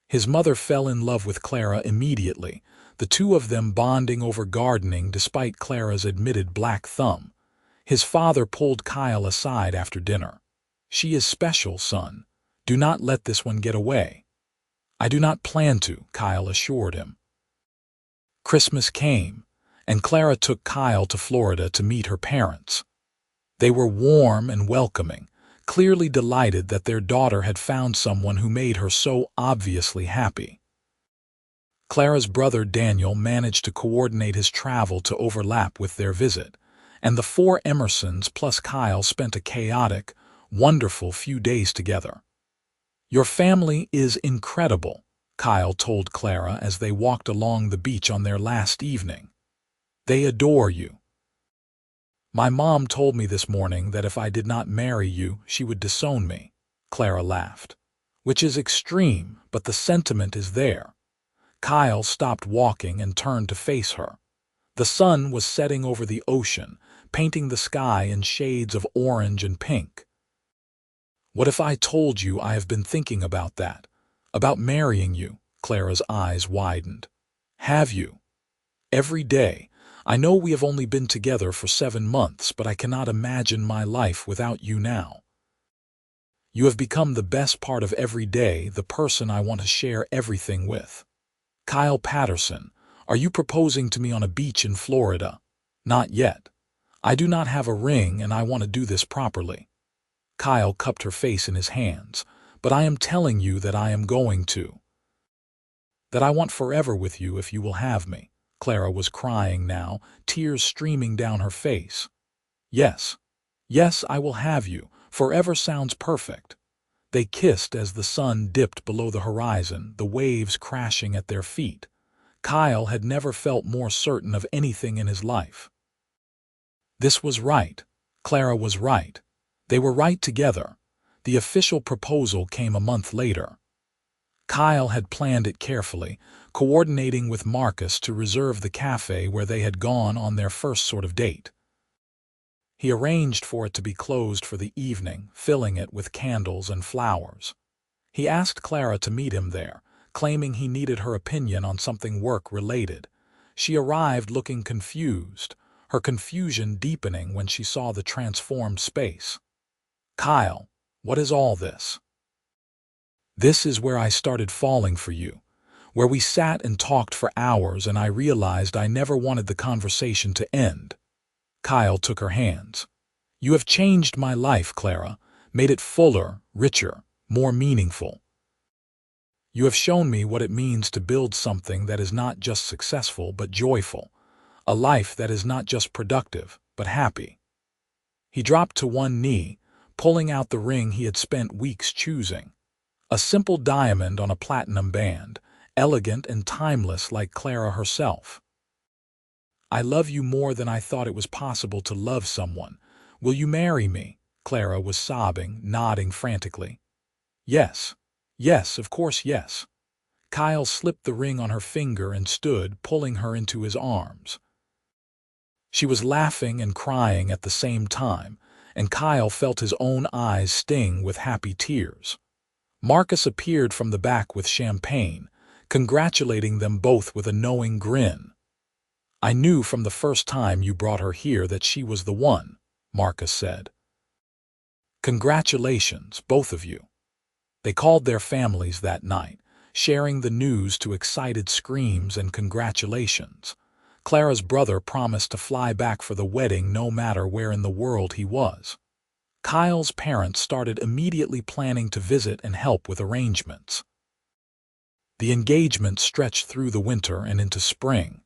His mother fell in love with Clara immediately, the two of them bonding over gardening despite Clara's admitted black thumb. His father pulled Kyle aside after dinner. "She is special, son. Do not let this one get away." "I do not plan to," Kyle assured him. Christmas came, and Clara took Kyle to Florida to meet her parents. They were warm and welcoming, clearly delighted that their daughter had found someone who made her so obviously happy. Clara's brother Daniel managed to coordinate his travel to overlap with their visit, and the 4 Emersons plus Kyle spent a chaotic, wonderful few days together. "Your family is incredible," Kyle told Clara as they walked along the beach on their last evening. "They adore you. My mom told me this morning that if I did not marry you, she would disown me," Clara laughed. "Which is extreme, but the sentiment is there." Kyle stopped walking and turned to face her. The sun was setting over the ocean, painting the sky in shades of orange and pink. "What if I told you I have been thinking about that? About marrying you. Clara's eyes widened. Have you? Every day. I know we have only been together for 7 months, but I cannot imagine my life without you now. You have become the best part of every day, the person I want to share everything with. Kyle Patterson, are you proposing to me on a beach in Florida? Not yet. I do not have a ring and I want to do this properly. Kyle cupped her face in his hands. But I am telling you that I am going to. That I want forever with you if you will have me. Clara was crying now, tears streaming down her face. Yes. Yes, I will have you. Forever sounds perfect. They kissed as the sun dipped below the horizon, the waves crashing at their feet. Kyle had never felt more certain of anything in his life. This was right. Clara was right. They were right together. The official proposal came a month later. Kyle had planned it carefully, coordinating with Marcus to reserve the cafe where they had gone on their first sort of date. He arranged for it to be closed for the evening, filling it with candles and flowers. He asked Clara to meet him there, claiming he needed her opinion on something work-related. She arrived looking confused, her confusion deepening when she saw the transformed space. Kyle, what is all this? This is where I started falling for you, where we sat and talked for hours and I realized I never wanted the conversation to end. Kyle took her hands. You have changed my life, Clara, made it fuller, richer, more meaningful. You have shown me what it means to build something that is not just successful but joyful, a life that is not just productive but happy. He dropped to one knee, pulling out the ring he had spent weeks choosing. A simple diamond on a platinum band, elegant and timeless like Clara herself. I love you more than I thought it was possible to love someone. Will you marry me? Clara was sobbing, nodding frantically. Yes. Yes, of course, yes. Kyle slipped the ring on her finger and stood, pulling her into his arms. She was laughing and crying at the same time, and Kyle felt his own eyes sting with happy tears. Marcus appeared from the back with champagne, congratulating them both with a knowing grin. I knew from the first time you brought her here that she was the one, Marcus said. Congratulations, both of you. They called their families that night, sharing the news to excited screams and congratulations. Clara's brother promised to fly back for the wedding no matter where in the world he was. Kyle's parents started immediately planning to visit and help with arrangements. The engagement stretched through the winter and into spring.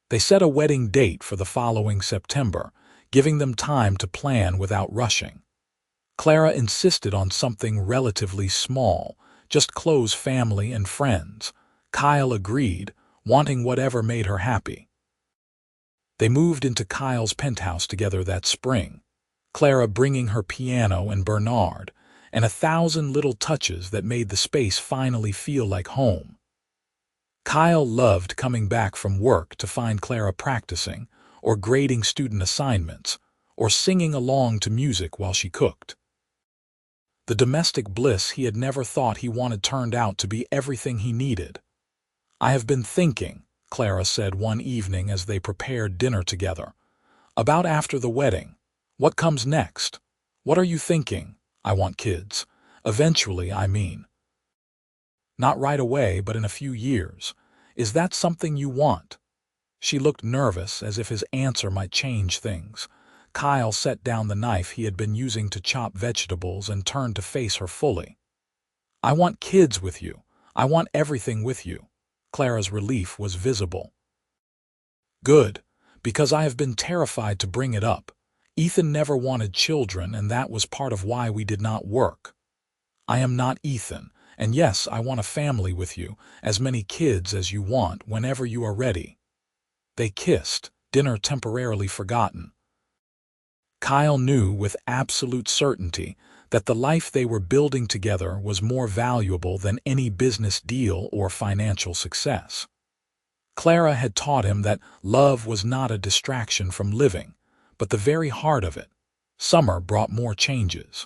They set a wedding date for the following September, giving them time to plan without rushing. Clara insisted on something relatively small, just close family and friends. Kyle agreed, wanting whatever made her happy. They moved into Kyle's penthouse together that spring, Clara bringing her piano and Bernard, and 1,000 little touches that made the space finally feel like home. Kyle loved coming back from work to find Clara practicing, or grading student assignments, or singing along to music while she cooked. The domestic bliss he had never thought he wanted turned out to be everything he needed. I have been thinking, Clara said one evening as they prepared dinner together, about after the wedding. What comes next? What are you thinking? I want kids. Eventually, I mean. Not right away, but in a few years. Is that something you want? She looked nervous, as if his answer might change things. Kyle set down the knife he had been using to chop vegetables and turned to face her fully. I want kids with you. I want everything with you. Clara's relief was visible. Good, because I have been terrified to bring it up. Ethan never wanted children, and that was part of why we did not work. I am not Ethan, and yes, I want a family with you, as many kids as you want whenever you are ready. They kissed, dinner temporarily forgotten. Kyle knew with absolute certainty that the life they were building together was more valuable than any business deal or financial success. Clara had taught him that love was not a distraction from living, but the very heart of it. Summer brought more changes.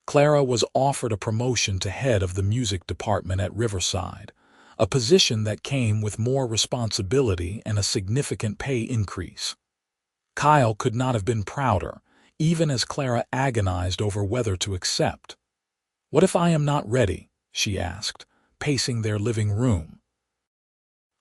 Clara was offered a promotion to head of the music department at Riverside, a position that came with more responsibility and a significant pay increase. Kyle could not have been prouder, even as Clara agonized over whether to accept. "What if I am not ready?" she asked, pacing their living room.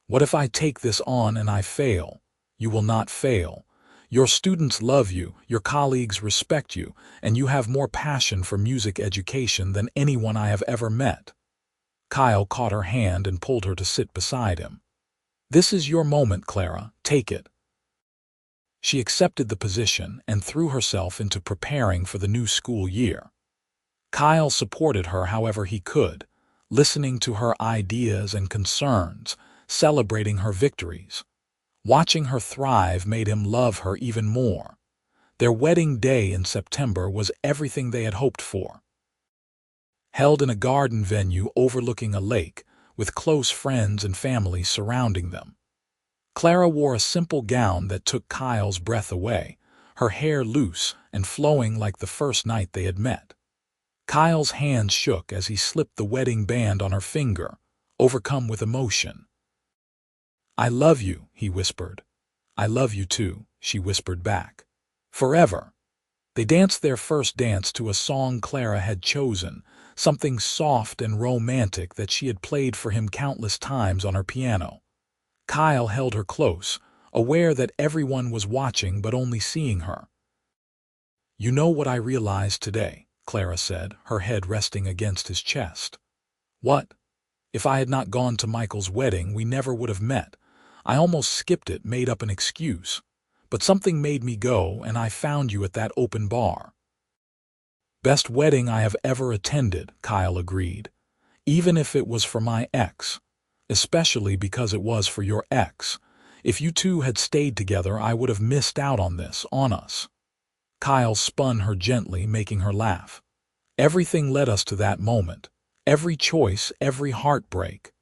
"What if I take this on and I fail?" "You will not fail. Your students love you, your colleagues respect you, and you have more passion for music education than anyone I have ever met." Kyle caught her hand and pulled her to sit beside him. "This is your moment, Clara. Take it." She accepted the position and threw herself into preparing for the new school year. Kyle supported her however he could, listening to her ideas and concerns, celebrating her victories. Watching her thrive made him love her even more. Their wedding day in September was everything they had hoped for. Held in a garden venue overlooking a lake, with close friends and family surrounding them. Clara wore a simple gown that took Kyle's breath away, her hair loose and flowing like the first night they had met. Kyle's hands shook as he slipped the wedding band on her finger, overcome with emotion. "I love you," he whispered. "I love you too," she whispered back. "Forever." They danced their first dance to a song Clara had chosen, something soft and romantic that she had played for him countless times on her piano. Kyle held her close, aware that everyone was watching but only seeing her. "You know what I realized today," Clara said, her head resting against his chest. "What?" "If I had not gone to Michael's wedding, we never would have met. I almost skipped it, made up an excuse. But something made me go, and I found you at that open bar." "Best wedding I have ever attended," Kyle agreed. "Even if it was for my ex. Especially because it was for your ex. If you two had stayed together, I would have missed out on this, on us." Kyle spun her gently, making her laugh. "Everything led us to that moment. Every choice, every heartbreak.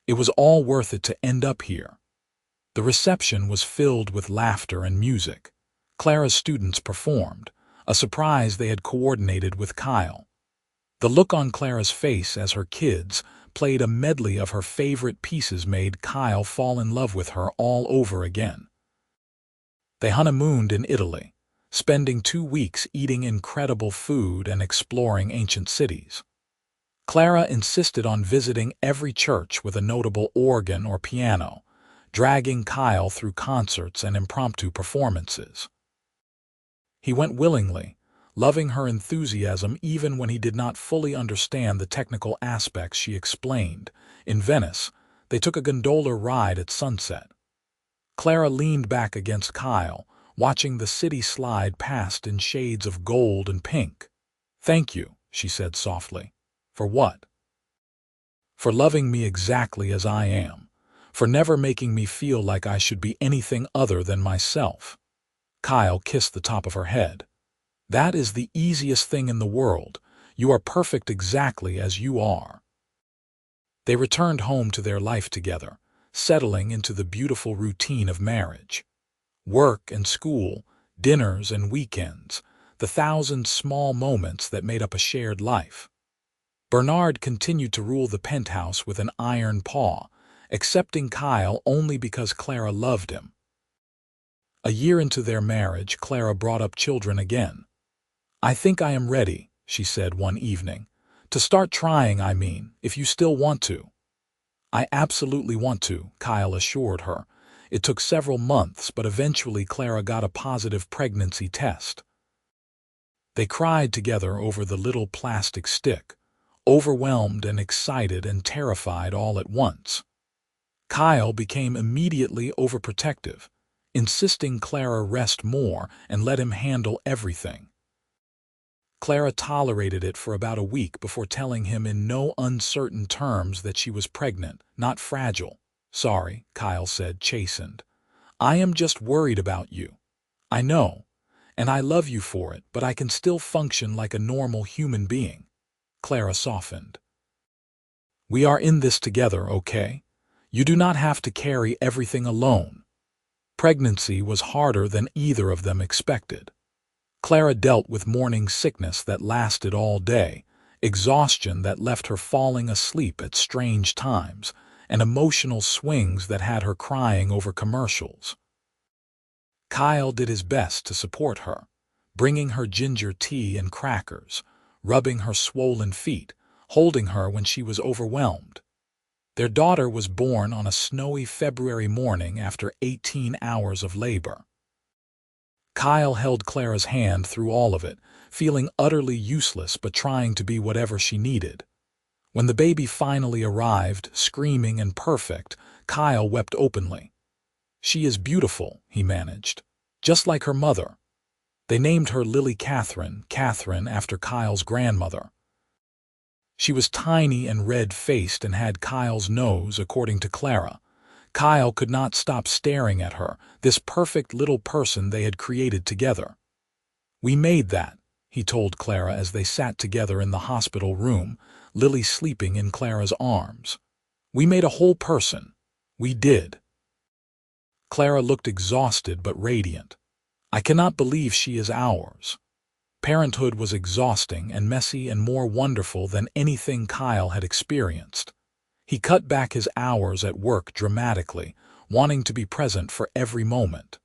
It was all worth it to end up here." The reception was filled with laughter and music. Clara's students performed, a surprise they had coordinated with Kyle. The look on Clara's face as her kids played a medley of her favorite pieces made Kyle fall in love with her all over again. They honeymooned in Italy, spending 2 weeks eating incredible food and exploring ancient cities. Clara insisted on visiting every church with a notable organ or piano, dragging Kyle through concerts and impromptu performances. He went willingly, loving her enthusiasm even when he did not fully understand the technical aspects she explained. In Venice, they took a gondola ride at sunset. Clara leaned back against Kyle, watching the city slide past in shades of gold and pink. "Thank you," she said softly. "For what?" "For loving me exactly as I am. For never making me feel like I should be anything other than myself." Kyle kissed the top of her head. "That is the easiest thing in the world. You are perfect exactly as you are." They returned home to their life together, settling into the beautiful routine of marriage. Work and school, dinners and weekends, the thousand small moments that made up a shared life. Bernard continued to rule the penthouse with an iron paw, accepting Kyle only because Clara loved him. A year into their marriage, Clara brought up children again. "I think I am ready," she said one evening. "To start trying, I mean, if you still want to." "I absolutely want to," Kyle assured her. It took several months, but eventually Clara got a positive pregnancy test. They cried together over the little plastic stick, overwhelmed and excited and terrified all at once. Kyle became immediately overprotective, insisting Clara rest more and let him handle everything. Clara tolerated it for about a week before telling him in no uncertain terms that she was pregnant, not fragile. "Sorry," Kyle said, chastened. "I am just worried about you. I know, and I love you for it, but I can still function like a normal human being." Clara softened. "We are in this together, okay? You do not have to carry everything alone." Pregnancy was harder than either of them expected. Clara dealt with morning sickness that lasted all day, exhaustion that left her falling asleep at strange times, and emotional swings that had her crying over commercials. Kyle did his best to support her, bringing her ginger tea and crackers, rubbing her swollen feet, holding her when she was overwhelmed. Their daughter was born on a snowy February morning after 18 hours of labor. Kyle held Clara's hand through all of it, feeling utterly useless but trying to be whatever she needed. When the baby finally arrived, screaming and perfect, Kyle wept openly. "She is beautiful," he managed, "just like her mother." They named her Lily Catherine after Kyle's grandmother. She was tiny and red-faced and had Kyle's nose, according to Clara. Kyle could not stop staring at her, this perfect little person they had created together. "We made that," he told Clara as they sat together in the hospital room, Lily sleeping in Clara's arms. "We made a whole person. We did." Clara looked exhausted but radiant. "I cannot believe she is ours." Parenthood was exhausting and messy and more wonderful than anything Kyle had experienced. He cut back his hours at work dramatically, wanting to be present for every moment.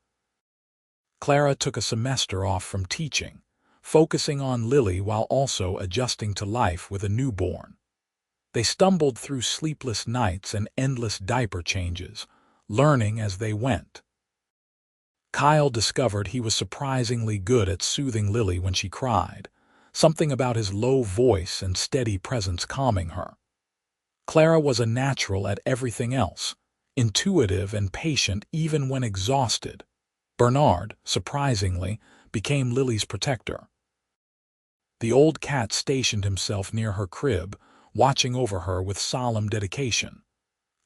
Clara took a semester off from teaching, focusing on Lily while also adjusting to life with a newborn. They stumbled through sleepless nights and endless diaper changes, learning as they went. Kyle discovered he was surprisingly good at soothing Lily when she cried, something about his low voice and steady presence calming her. Clara was a natural at everything else, intuitive and patient even when exhausted. Bernard, surprisingly, became Lily's protector. The old cat stationed himself near her crib, watching over her with solemn dedication.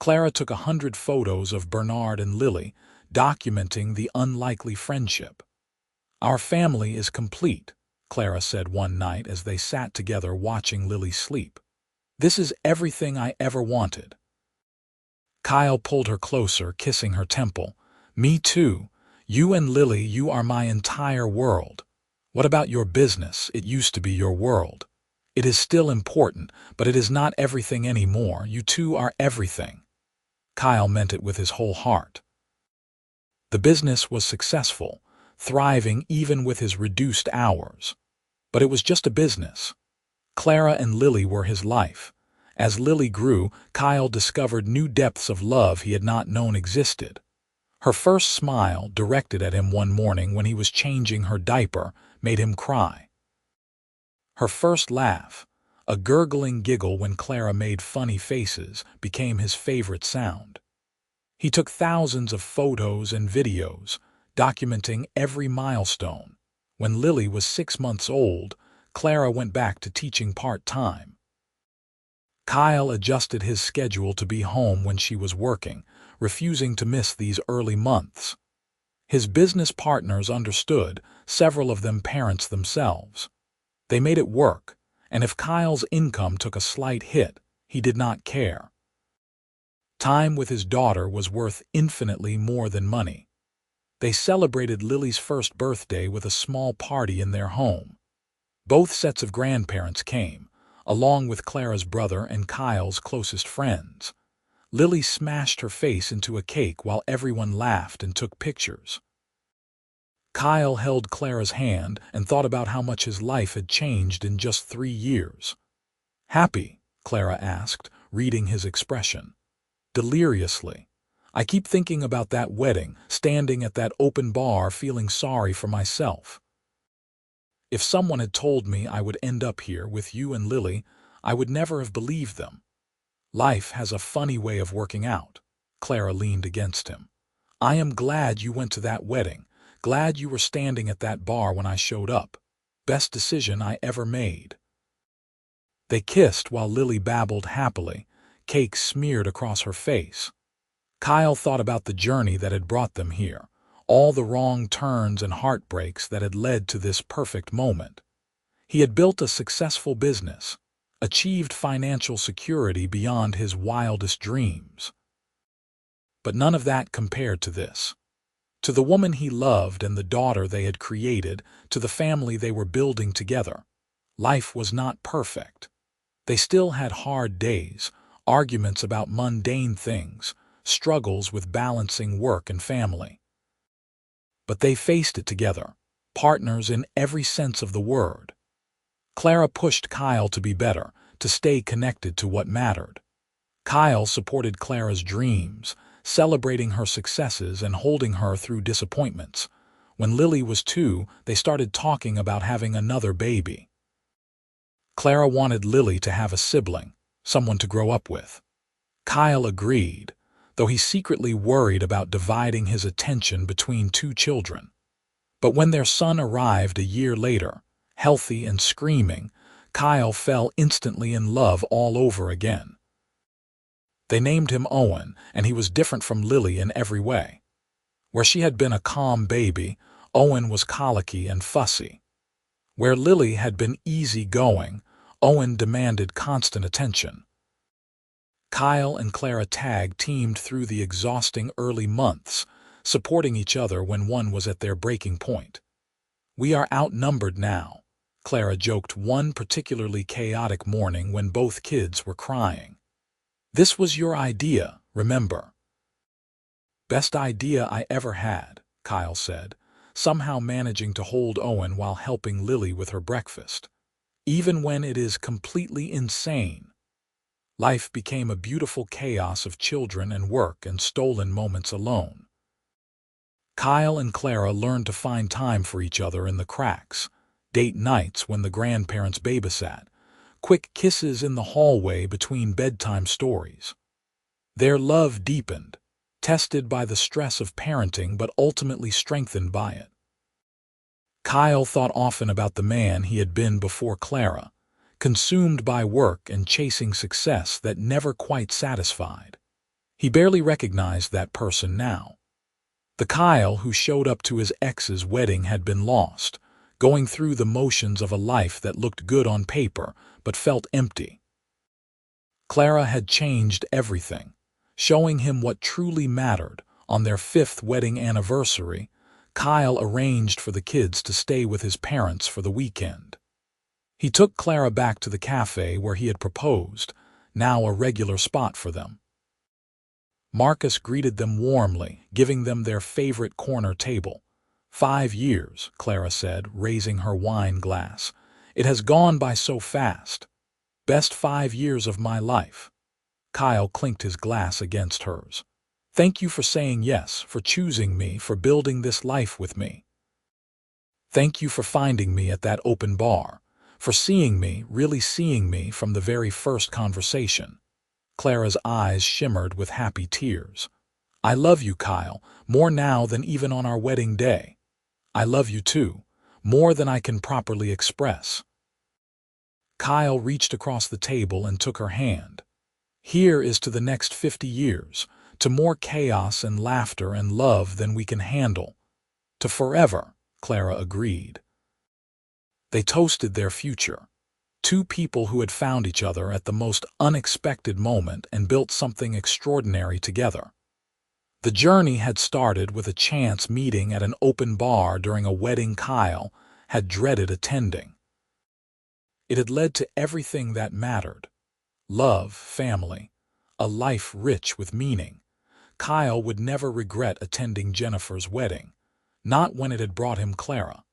Clara took 100 photos of Bernard and Lily, documenting the unlikely friendship. "Our family is complete," Clara said one night as they sat together watching Lily sleep. "This is everything I ever wanted." Kyle pulled her closer, kissing her temple. "Me too. You and Lily, you are my entire world. What about your business? It used to be your world. It is still important, but it is not everything anymore. You two are everything." Kyle meant it with his whole heart. The business was successful, thriving even with his reduced hours. But it was just a business. Clara and Lily were his life. As Lily grew, Kyle discovered new depths of love he had not known existed. Her first smile, directed at him one morning when he was changing her diaper, made him cry. Her first laugh, a gurgling giggle when Clara made funny faces, became his favorite sound. He took thousands of photos and videos, documenting every milestone. When Lily was 6 months old, Clara went back to teaching part-time. Kyle adjusted his schedule to be home when she was working, refusing to miss these early months. His business partners understood, several of them parents themselves. They made it work, and if Kyle's income took a slight hit, he did not care. Time with his daughter was worth infinitely more than money. They celebrated Lily's first birthday with a small party in their home. Both sets of grandparents came, along with Clara's brother and Kyle's closest friends. Lily smashed her face into a cake while everyone laughed and took pictures. Kyle held Clara's hand and thought about how much his life had changed in just 3 years. "Happy?" Clara asked, reading his expression. "Deliriously. I keep thinking about that wedding, standing at that open bar feeling sorry for myself. If someone had told me I would end up here with you and Lily, I would never have believed them. Life has a funny way of working out." Clara leaned against him. "I am glad you went to that wedding, glad you were standing at that bar when I showed up. Best decision I ever made." They kissed while Lily babbled happily, cake smeared across her face. Kyle thought about the journey that had brought them here, all the wrong turns and heartbreaks that had led to this perfect moment. He had built a successful business, achieved financial security beyond his wildest dreams. But none of that compared to this. to the woman he loved and the daughter they had created, to the family they were building together. Life was not perfect. They still had hard days, arguments about mundane things, struggles with balancing work and family. But they faced it together, partners in every sense of the word. Clara pushed Kyle to be better, to stay connected to what mattered. Kyle supported Clara's dreams, celebrating her successes and holding her through disappointments. When Lily was 2, they started talking about having another baby. Clara wanted Lily to have a sibling, someone to grow up with. Kyle agreed, though he secretly worried about dividing his attention between 2 children. But when their son arrived a year later, healthy and screaming, Kyle fell instantly in love all over again. They named him Owen, and he was different from Lily in every way. Where she had been a calm baby, Owen was colicky and fussy. Where Lily had been easy-going, Owen demanded constant attention. Kyle and Clara tag-teamed through the exhausting early months, supporting each other when one was at their breaking point. "We are outnumbered now," Clara joked one particularly chaotic morning when both kids were crying. "This was your idea, remember?" "Best idea I ever had," Kyle said, somehow managing to hold Owen while helping Lily with her breakfast. "Even when it is completely insane." Life became a beautiful chaos of children and work and stolen moments alone. Kyle and Clara learned to find time for each other in the cracks, date nights when the grandparents babysat, quick kisses in the hallway between bedtime stories. Their love deepened, tested by the stress of parenting but ultimately strengthened by it. Kyle thought often about the man he had been before Clara, consumed by work and chasing success that never quite satisfied. He barely recognized that person now. The Kyle who showed up to his ex's wedding had been lost, going through the motions of a life that looked good on paper but felt empty. Clara had changed everything, showing him what truly mattered. On their 5th wedding anniversary, Kyle arranged for the kids to stay with his parents for the weekend. He took Clara back to the cafe where he had proposed, now a regular spot for them. Marcus greeted them warmly, giving them their favorite corner table. 5 years, Clara said, raising her wine glass. "It has gone by so fast. Best 5 years of my life." Kyle clinked his glass against hers. "Thank you for saying yes, for choosing me, for building this life with me. Thank you for finding me at that open bar, for seeing me, really seeing me from the very first conversation." Clara's eyes shimmered with happy tears. "I love you, Kyle, more now than even on our wedding day. I love you too, more than I can properly express." Kyle reached across the table and took her hand. "Here is to the next 50 years, to more chaos and laughter and love than we can handle. To forever," Clara agreed. They toasted their future. 2 people who had found each other at the most unexpected moment and built something extraordinary together. The journey had started with a chance meeting at an open bar during a wedding Kyle had dreaded attending. It had led to everything that mattered: love, family, a life rich with meaning. Kyle would never regret attending Jennifer's wedding, not when it had brought him Clara.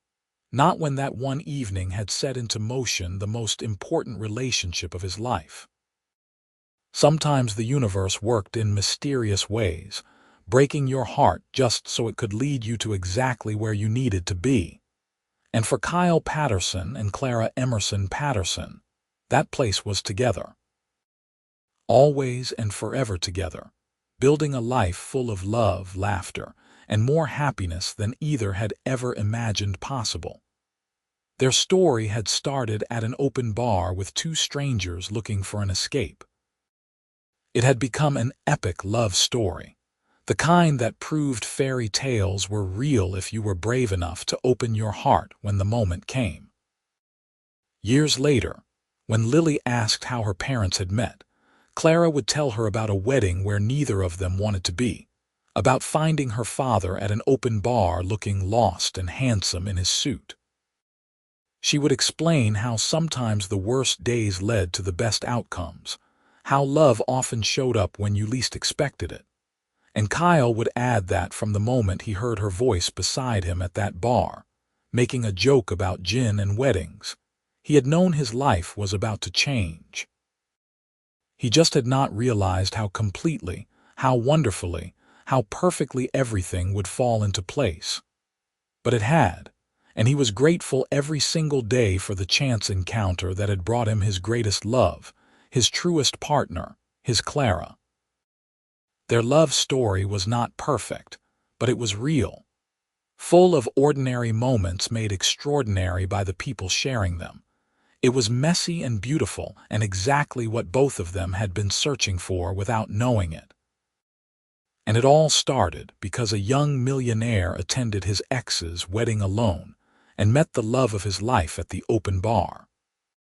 Not when that one evening had set into motion the most important relationship of his life. Sometimes the universe worked in mysterious ways, breaking your heart just so it could lead you to exactly where you needed to be. And for Kyle Patterson and Clara Emerson Patterson, that place was together. Always and forever together, building a life full of love, laughter, and more happiness than either had ever imagined possible. Their story had started at an open bar with 2 strangers looking for an escape. It had become an epic love story, the kind that proved fairy tales were real if you were brave enough to open your heart when the moment came. Years later, when Lily asked how her parents had met, Clara would tell her about a wedding where neither of them wanted to be, about finding her father at an open bar looking lost and handsome in his suit. She would explain how sometimes the worst days led to the best outcomes, how love often showed up when you least expected it. And Kyle would add that from the moment he heard her voice beside him at that bar, making a joke about gin and weddings, he had known his life was about to change. He just had not realized how completely, how wonderfully, how perfectly everything would fall into place. But it had, and he was grateful every single day for the chance encounter that had brought him his greatest love, his truest partner, his Clara. Their love story was not perfect, but it was real, full of ordinary moments made extraordinary by the people sharing them. It was messy and beautiful, and exactly what both of them had been searching for without knowing it. And it all started because a young millionaire attended his ex's wedding alone and met the love of his life at the open bar.